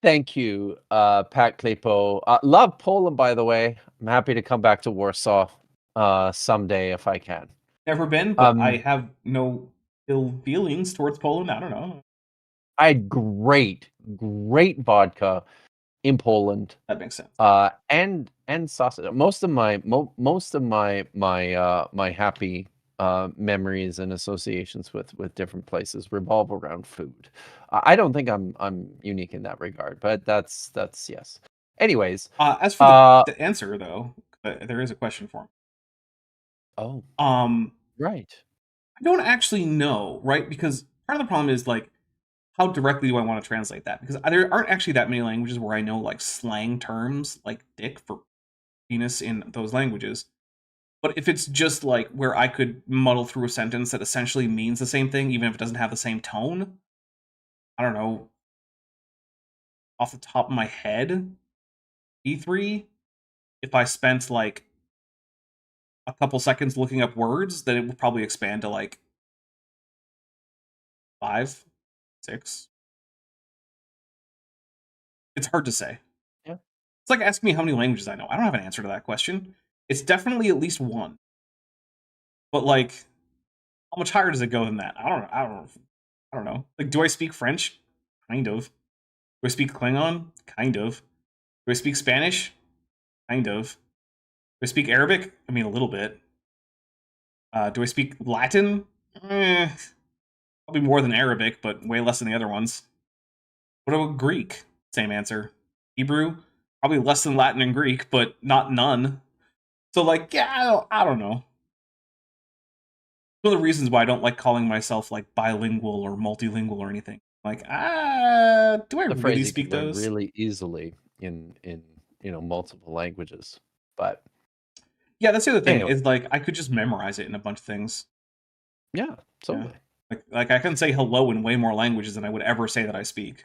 Thank you, Pat Klippo. Love Poland, by the way. I'm happy to come back to Warsaw someday if I can. Never been, but I have no ill feelings towards Poland. I don't know. I had great vodka in Poland. That makes sense. And sausage. Most of my happy memories and associations with different places revolve around food. I don't think I'm unique in that regard, but that's yes. Anyways, as for the answer though, there is a question for him. Oh. Right. I don't actually know, right? Because part of the problem is like, how directly do I want to translate that? Because there aren't actually that many languages where I know like slang terms like dick for penis in those languages. But if it's just like where I could muddle through a sentence that essentially means the same thing, even if it doesn't have the same tone, I don't know, off the top of my head, E3, if I spent like a couple seconds looking up words, then it would probably expand to like 5, 6. It's hard to say. Yeah. It's like asking me how many languages I know. I don't have an answer to that question. It's definitely at least one. But like, how much higher does it go than that? I don't know. Like, do I speak French? Kind of. Do I speak Klingon? Kind of. Do I speak Spanish? Kind of. Do I speak Arabic? I mean, a little bit. Do I speak Latin? Probably more than Arabic, but way less than the other ones. What about Greek? Same answer. Hebrew? Probably less than Latin and Greek, but not none. So, like, yeah, I don't know. One of the reasons why I don't like calling myself, like, bilingual or multilingual or anything. Like, do I The really phrase you speak can learn those? really easily in multiple languages. But Yeah, that's the other thing. Anyway. Is like I could just memorize it in a bunch of things. yeah, totally. Like I can say hello in way more languages than I would ever say that I speak.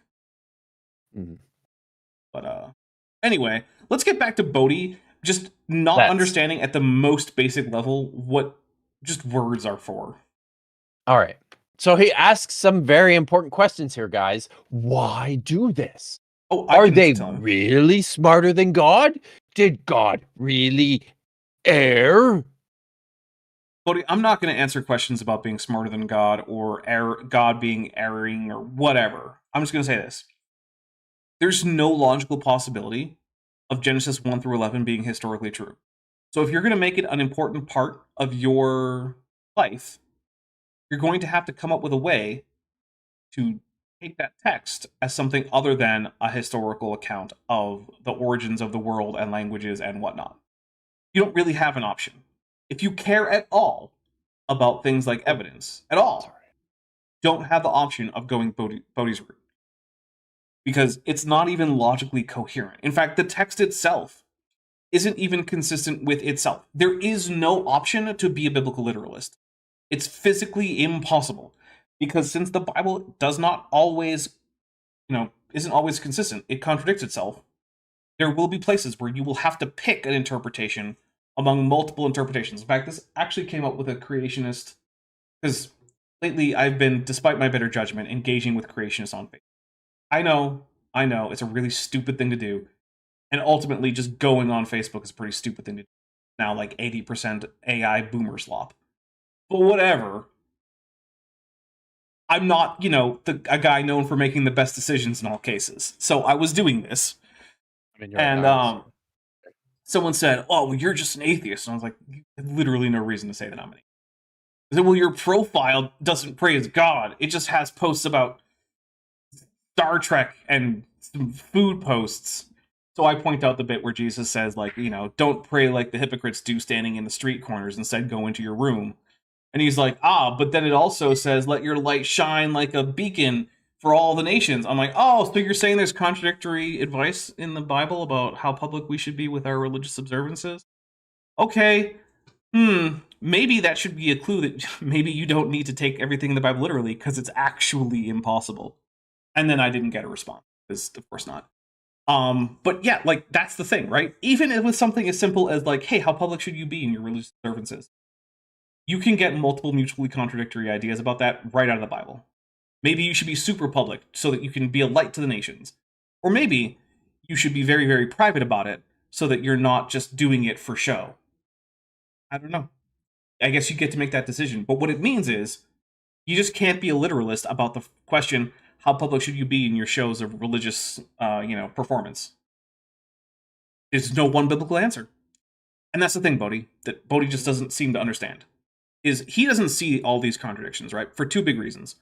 Mhm. But anyway, let's get back to Bodhi. Just not Let's. understanding at the most basic level what just words are for. All right. So he asks some very important questions here, guys. Why do this? Oh, I Are can they tell him. really smarter than God? Did God really err? Bodhi, I'm not going to answer questions about being smarter than God or God being erring or whatever. I'm just going to say this. There's no logical possibility of Genesis 1 through 11 being historically true. So if you're going to make it an important part of your life, you're going to have to come up with a way to take that text as something other than a historical account of the origins of the world and languages and whatnot. You don't really have an option. If you care at all about things like evidence, at all, don't have the option of going Bodhi's route. Because it's not even logically coherent. In fact, the text itself isn't even consistent with itself. There is no option to be a biblical literalist. It's physically impossible. Because since the Bible does not always, isn't always consistent, it contradicts itself, there will be places where you will have to pick an interpretation among multiple interpretations. In fact, this actually came up with a creationist, because lately I've been, despite my better judgment, engaging with creationists on Facebook. I know, it's a really stupid thing to do, and ultimately just going on Facebook is a pretty stupid thing to do. Now, like 80% AI boomer slop. But whatever. I'm not, a guy known for making the best decisions in all cases. So I was doing this. I mean, you're And someone said, "Oh, well, you're just an atheist." And I was like, literally no reason to say that I'm an atheist. I said, "Well, your profile doesn't praise God. It just has posts about Star Trek and some food posts." So I point out the bit where Jesus says, like, don't pray like the hypocrites do standing in the street corners. Instead, go into your room. And he's like, but then it also says, let your light shine like a beacon for all the nations. I'm like, so you're saying there's contradictory advice in the Bible about how public we should be with our religious observances? Okay. Maybe that should be a clue that maybe you don't need to take everything in the Bible literally, because it's actually impossible. And then I didn't get a response, because of course not. But yeah, like, that's the thing, right? Even with something as simple as, like, hey, how public should you be in your religious observances? You can get multiple mutually contradictory ideas about that right out of the Bible. Maybe you should be super public so that you can be a light to the nations. Or maybe you should be very, very private about it so that you're not just doing it for show. I don't know. I guess you get to make that decision. But what it means is you just can't be a literalist about the question, how public should you be in your shows of religious, performance? There's no one biblical answer. And that's the thing, Bodhi, that Bodhi just doesn't seem to understand. Is he doesn't see all these contradictions, right? For two big reasons.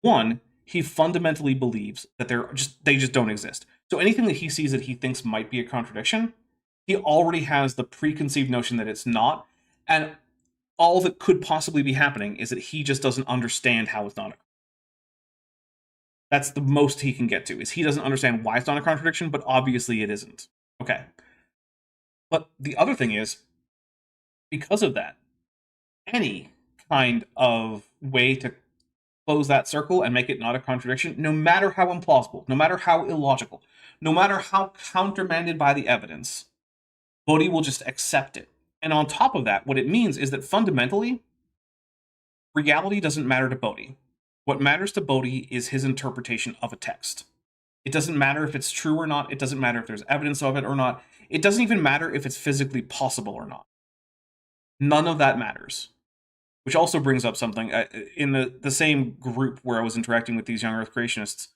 One, he fundamentally believes that they just don't exist. So anything that he sees that he thinks might be a contradiction, he already has the preconceived notion that it's not, and all that could possibly be happening is that he just doesn't understand how it's not. That's the most he can get to, is he doesn't understand why it's not a contradiction, but obviously it isn't. Okay. But the other thing is, because of that, any kind of way to close that circle and make it not a contradiction, no matter how implausible, no matter how illogical, no matter how countermanded by the evidence, Bodhi will just accept it. And on top of that, what it means is that fundamentally, reality doesn't matter to Bodhi. What matters to Bodhi is his interpretation of a text. It doesn't matter if it's true or not. It doesn't matter if there's evidence of it or not. It doesn't even matter if it's physically possible or not. None of that matters. Which also brings up something. In the same group where I was interacting with these young Earth creationists,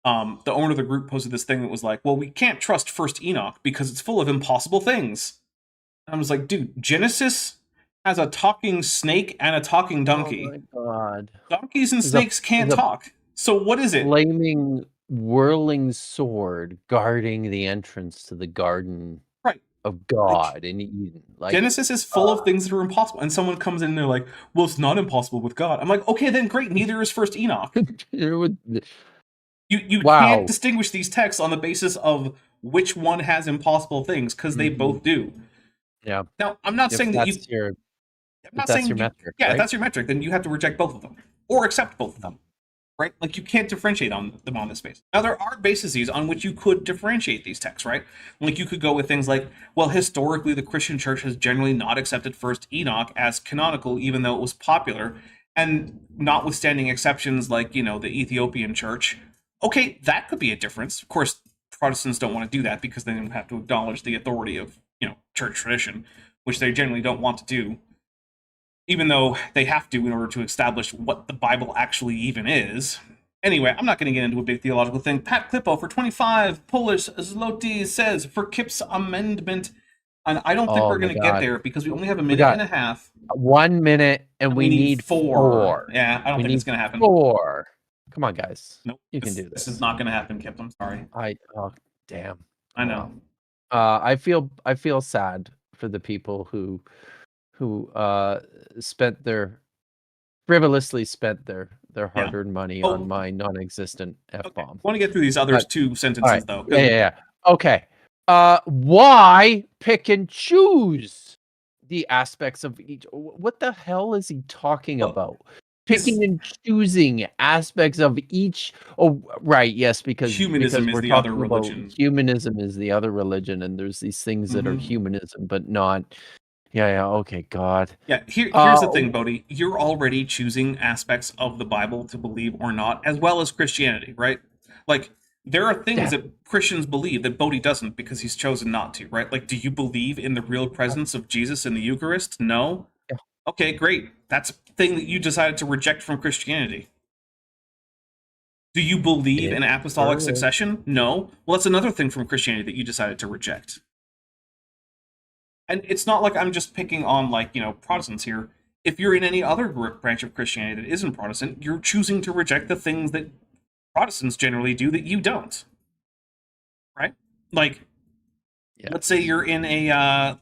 the owner of the group posted this thing that was like, well, we can't trust First Enoch because it's full of impossible things. And I was like, dude, Genesis has a talking snake and a talking donkey. Oh my god. Donkeys and snakes can't talk. So what is it? Flaming, whirling sword guarding the entrance to the garden of God in Eden. Like, Genesis is full of things that are impossible. And someone comes in and they're like, well, it's not impossible with God. I'm like, okay, then great. Neither is First Enoch. You can't distinguish these texts on the basis of which one has impossible things, because they both do. Yeah. Now, I'm not saying that you... That's your metric. Yeah, right? if that's your metric, then you have to reject both of them. Or accept both of them. Right? Like, you can't differentiate on them on this basis. Now, there are bases on which you could differentiate these texts, right? Like, you could go with things like, well, historically, the Christian church has generally not accepted First Enoch as canonical, even though it was popular. And notwithstanding exceptions like, you know, the Ethiopian church, okay, that could be a difference. Of course, Protestants don't want to do that because they don't have to acknowledge the authority of, you know, church tradition, which they generally don't want to do, even though they have to in order to establish what the Bible actually even is. Anyway, I'm not going to get into a big theological thing. Pat Klippo for 25 Polish zloty says, for Kip's amendment, and I don't think we're going to get there because we only have a minute and a half. 1 minute, and we need four. Yeah, I don't think it's going to happen. 4. Come on, guys. Nope. You can do this. This is not going to happen, Kip. I'm sorry. Oh, damn. I know. I feel sad for the people who frivolously spent their hard-earned money on my non-existent F-bomb. I want to get through these other two sentences, though. Yeah. Okay. Why pick and choose the aspects of each? What the hell is he talking about? Picking and choosing aspects of each. Oh, right. Yes, because humanism is the other religion. Humanism is the other religion, and there's these things that are humanism, but not. Yeah. Okay. God. Yeah. Here's the thing, Bodhi. You're already choosing aspects of the Bible to believe or not, as well as Christianity, right? Like, there are things that Christians believe that Bodhi doesn't because he's chosen not to, right? Like, do you believe in the real presence of Jesus in the Eucharist? No. Yeah. Okay, great. That's a thing that you decided to reject from Christianity. Do you believe in apostolic succession? No. Well, that's another thing from Christianity that you decided to reject. And it's not like I'm just picking on, like, you know, Protestants here. If you're in any other branch of Christianity that isn't Protestant, you're choosing to reject the things that Protestants generally do that you don't. Right? Like, let's say you're in a,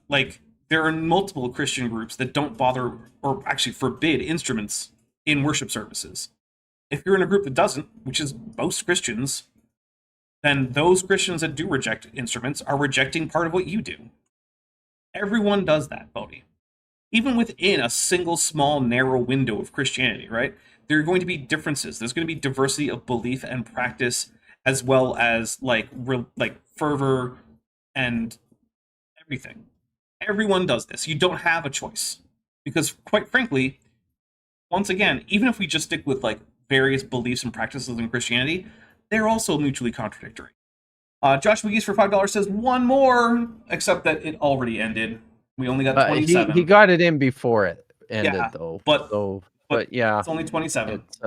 there are multiple Christian groups that don't bother, or actually forbid, instruments in worship services. If you're in a group that doesn't, which is most Christians, then those Christians that do reject instruments are rejecting part of what you do. Everyone does that, Bodhi. Even within a single small narrow window of Christianity, right? There are going to be differences. There's going to be diversity of belief and practice, as well as like fervor and everything. Everyone does this. You don't have a choice. Because quite frankly, once again, even if we just stick with like various beliefs and practices in Christianity, they're also mutually contradictory. Josh McGee's for $5 says one more, except that it already ended. We only got 27. He got it in before it ended, though. But yeah, it's only 27. It's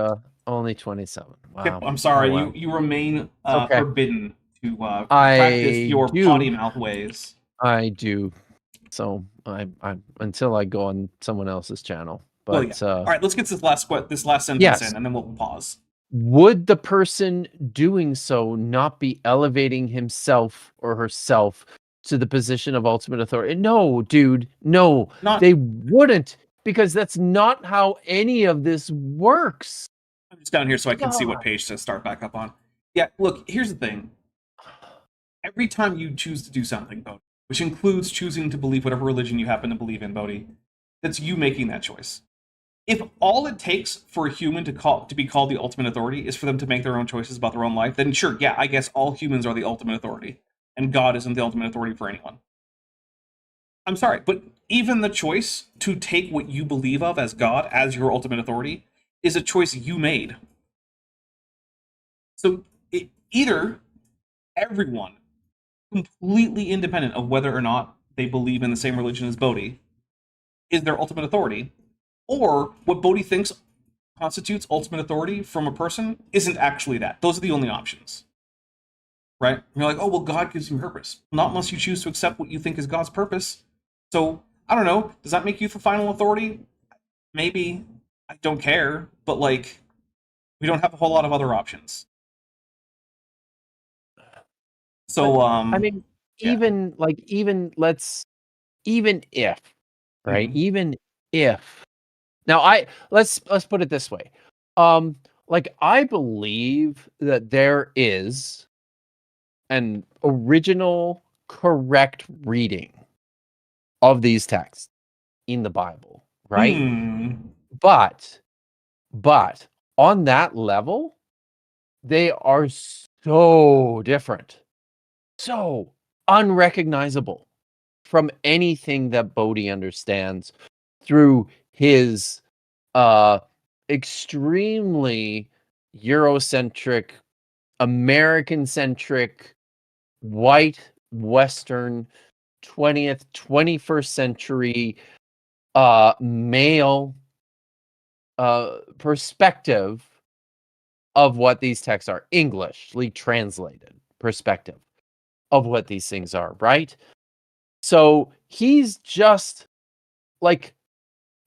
only 27. Wow. Yep, I'm sorry. Oh, wow. You remain forbidden to practice your potty mouth ways. I do. So I'm until I go on someone else's channel. But all right, let's get this last sentence in, and then we'll pause. Would the person doing so not be elevating himself or herself to the position of ultimate authority? No, dude. No, they wouldn't, because that's not how any of this works. I'm just down here so I can see what page to start back up on. Yeah, look, here's the thing. Every time you choose to do something, Bodhi, which includes choosing to believe whatever religion you happen to believe in, Bodhi, That's you making that choice. If all it takes for a human to be called the ultimate authority is for them to make their own choices about their own life, then sure, yeah, I guess all humans are the ultimate authority, and God isn't the ultimate authority for anyone. I'm sorry, but even the choice to take what you believe of as God as your ultimate authority is a choice you made. So either everyone, completely independent of whether or not they believe in the same religion as Bodhi, is their ultimate authority, or what Bodhi thinks constitutes ultimate authority from a person isn't actually that. Those are the only options. Right? And you're like, oh, well, God gives you purpose. Not unless you choose to accept what you think is God's purpose. So, I don't know. Does that make you the final authority? Maybe. I don't care. But, like, we don't have a whole lot of other options. So, I mean, yeah. even if, right? Mhm. Even if. Now let's put it this way. Like I believe that there is an original correct reading of these texts in the Bible, right? But on that level, they are so different, so unrecognizable from anything that Bodhi understands through his extremely Eurocentric, American-centric, white, Western, 20th, 21st century male perspective of what these texts are, Englishly translated perspective of what these things are, right? So he's just like,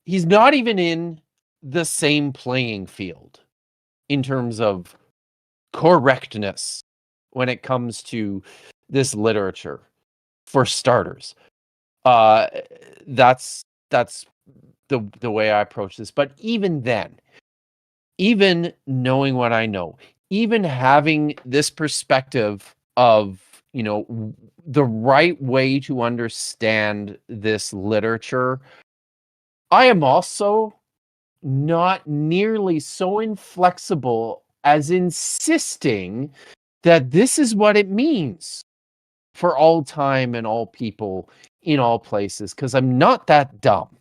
he's not even in the same playing field in terms of correctness when it comes to this literature, for starters. That's the way I approach this. But even then, even knowing what I know, even having this perspective of, the right way to understand this literature, I am also not nearly so inflexible as insisting that this is what it means for all time and all people in all places, because I'm not that dumb.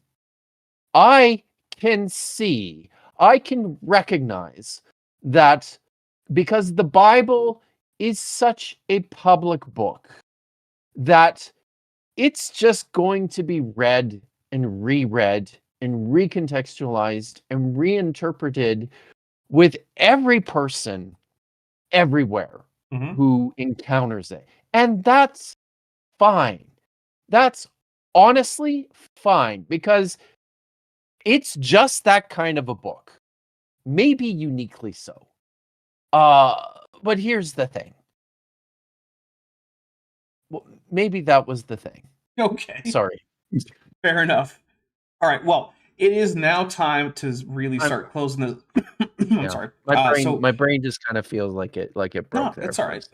I can see, I can recognize that because the Bible is such a public book that it's just going to be read and reread and recontextualized and reinterpreted with every person everywhere who encounters it. And that's fine. That's honestly fine, because it's just that kind of a book. Maybe uniquely so. But here's the thing. Well, maybe that was the thing. Okay. Sorry. Fair enough. All right. Well, it is now time to really start closing the. I'm sorry. My brain just kind of feels like it broke there. It's all right.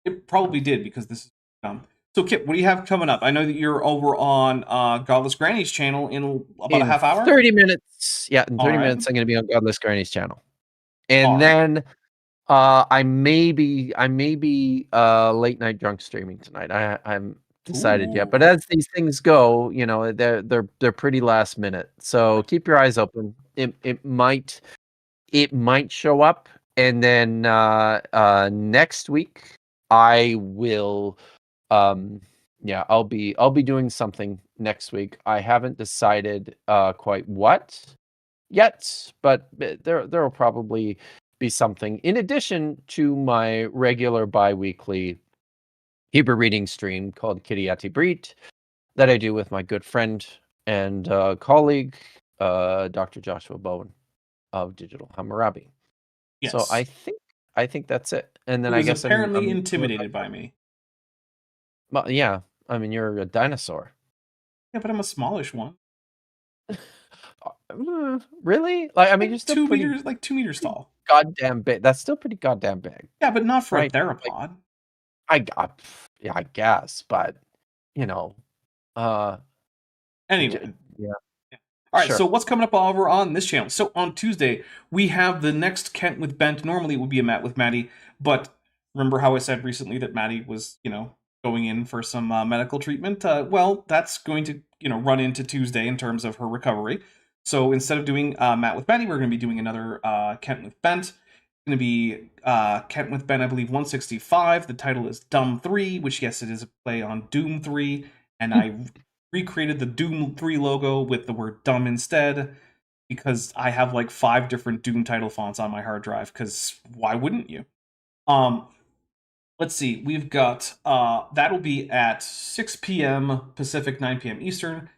It probably did, because this is dumb. So, Kip, what do you have coming up? I know that you're over on Godless Granny's channel in about a half hour. 30 minutes. Yeah, in 30 minutes, I'm going to be on Godless Granny's channel, and then I may be late night drunk streaming tonight. I'm decided yet, but as these things go, they're pretty last minute. So keep your eyes open. It might show up, and then next week I will. I'll be doing something next week. I haven't decided quite what yet, but there will probably be something in addition to my regular bi-weekly Hebrew reading stream called Kiryati Brit that I do with my good friend and colleague, Dr. Joshua Bowen of Digital Hammurabi. Yes. So I think that's it. And then I guess guess apparently intimidated by me. Well, yeah, I mean, you're a dinosaur. Yeah, but I'm a smallish one. Really? Like, I mean, you're still 2 meters, like 2 meters tall. Goddamn big. That's still pretty goddamn big. Yeah, but not for right? a theropod. I guess, but Anyway, yeah. All right, Sure. so what's coming up over on this channel? So on Tuesday, we have the next Kent with Bent. Normally it would be a Matt with Maddie, but remember how I said recently that Maddie was, going in for some medical treatment? Well, that's going to, run into Tuesday in terms of her recovery. So instead of doing Matt with Maddie, we're going to be doing another Kent with Bent. It's going to be Kent with Bent, I believe, 165. The title is Dumb 3, which, yes, it is a play on Doom 3, and I recreated the Doom 3 logo with the word dumb instead, because I have like 5 different Doom title fonts on my hard drive, because why wouldn't you? Let's see, we've got, that'll be at 6 p.m. Pacific, 9 p.m. Eastern.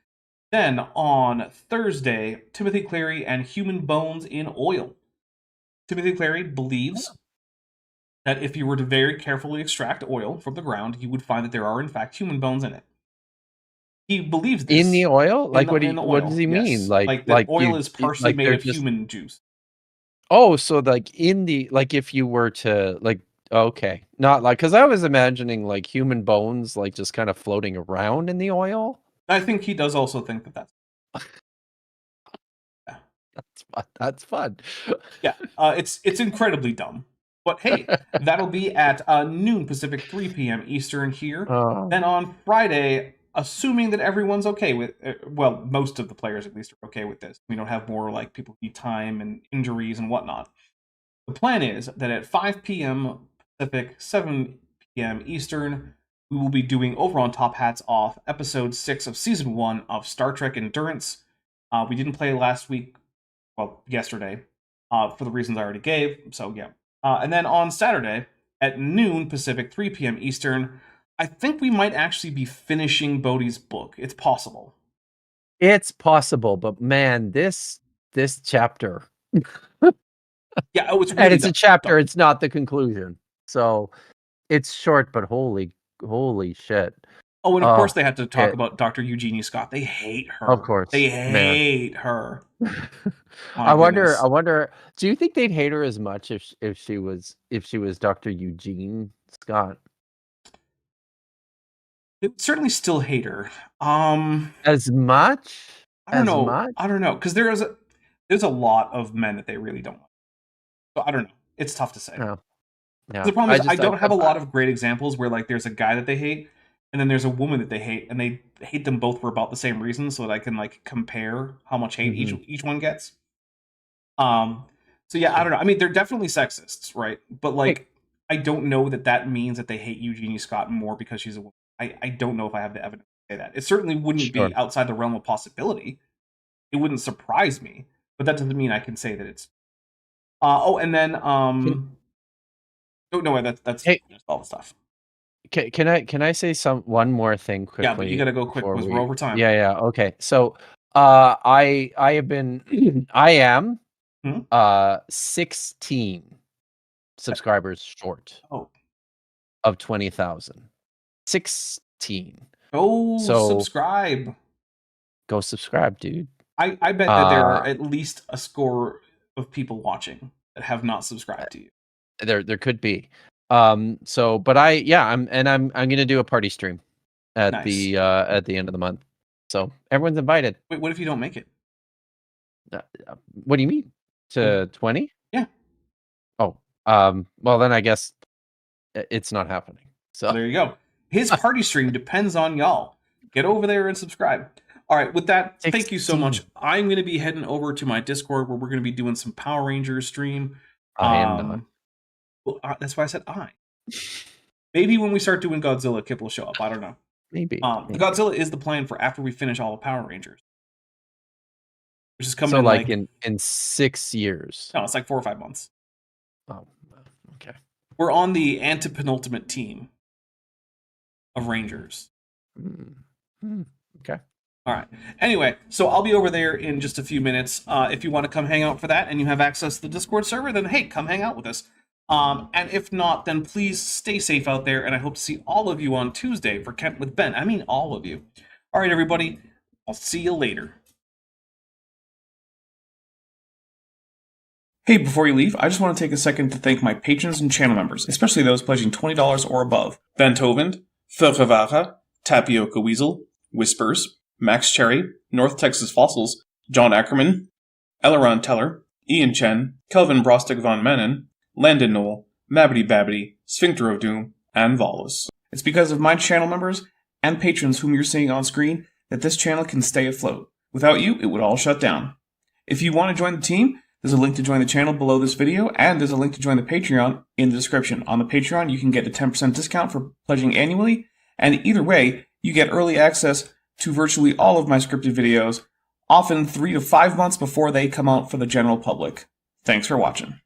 Then on Thursday, Timothy Clary and Human Bones in Oil. Timothy Clary believes that if you were to very carefully extract oil from the ground, you would find that there are in fact human bones in it. He believes this. In the oil? Like, in the what oil, does he mean? yes. Like that oil you, is partially like made they're of just... human juice. Oh, so like in the, like if you were to like, okay, not like, because I was imagining like human bones like just kind of floating around in the oil. I think he does also think that that's... Yeah. That's fun. That's fun. Yeah, it's incredibly dumb. But hey, that'll be at noon Pacific, 3 p.m. Eastern here. Then on Friday, assuming that everyone's okay with, well, most of the players at least are okay with this. We don't have more like people who need time and injuries and whatnot. The plan is that at 5 p.m. Pacific, 7 p.m. Eastern, we will be doing Over on Top Hats Off, episode 6 of season 1 of Star Trek Endurance. We didn't play last week, well, yesterday, for the reasons I already gave, so yeah. And then on Saturday, at noon Pacific, 3 p.m. Eastern, I think we might actually be finishing Bodhi's book. It's possible. It's possible, but man, this chapter. Yeah, oh, it's really And it's a chapter, dumb. it's not the conclusion. So it's short, but holy shit. Oh, and of course they had to talk about Dr. Eugenie Scott. They hate her. Of course. They hate her. I wonder, do you think they'd hate her as much if she was Dr. Eugene Scott? They would certainly still hate her. As much? I don't know, because there's a lot of men that they really don't like. So I don't know. It's tough to say. No. The problem is I don't have a lot of great examples where like there's a guy that they hate, and then there's a woman that they hate, and they hate them both for about the same reason, so that I can like compare how much hate each one gets. So yeah, I don't know. I mean, they're definitely sexists, right? But like, I don't know that means that they hate Eugenie Scott more because she's a woman. I don't know if I have the evidence to say that. It certainly wouldn't be outside the realm of possibility. It wouldn't surprise me, but that doesn't mean I can say that it's. And then that's all the stuff. Can I say one more thing quickly? Yeah, but you gotta go quick because we're over time. Yeah. Okay. So I have been I am 16 subscribers short of 20,000. 16. Subscribe. Go subscribe, dude. I bet that there are at least a score of people watching that have not subscribed to you. There could be. But I'm gonna do a party stream at the end of the month. So everyone's invited. Wait, what if you don't make it? What do you mean? To 20? Yeah. Oh, well then I guess it's not happening. So there you go. His party stream depends on y'all. Get over there and subscribe. All right, with that, thank you so much. I'm going to be heading over to my Discord where we're going to be doing some Power Rangers stream. I am not. Well, that's why I said I. Maybe when we start doing Godzilla, Kip will show up. I don't know. Maybe. The Godzilla is the plan for after we finish all the Power Rangers. Which is coming so like in 6 years. No, it's like 4 or 5 months. Oh, okay. We're on the antepenultimate team of Rangers. Okay. All right. Anyway, so I'll be over there in just a few minutes. If you want to come hang out for that and you have access to the Discord server, then hey, come hang out with us. And if not, then please stay safe out there, and I hope to see all of you on Tuesday for Kent with Ben. I mean all of you. All right, everybody. I'll see you later. Hey, before you leave, I just want to take a second to thank my patrons and channel members, especially those pledging $20 or above. Ben Tovend, Furgevara, Tapioca Weasel, Whispers, Max Cherry, North Texas Fossils, John Ackerman, Elleron Teller, Ian Chen, Kelvin Brostek von Mennen, Landon Knoll, Mabbity Babbity, Sphincter of Doom, and Volus. It's because of my channel members and patrons whom you're seeing on screen that this channel can stay afloat. Without you, it would all shut down. If you want to join the team, there's a link to join the channel below this video, and there's a link to join the Patreon in the description. On the Patreon, you can get a 10% discount for pledging annually, and either way, you get early access to virtually all of my scripted videos, often 3 to 5 months before they come out for the general public. Thanks for watching.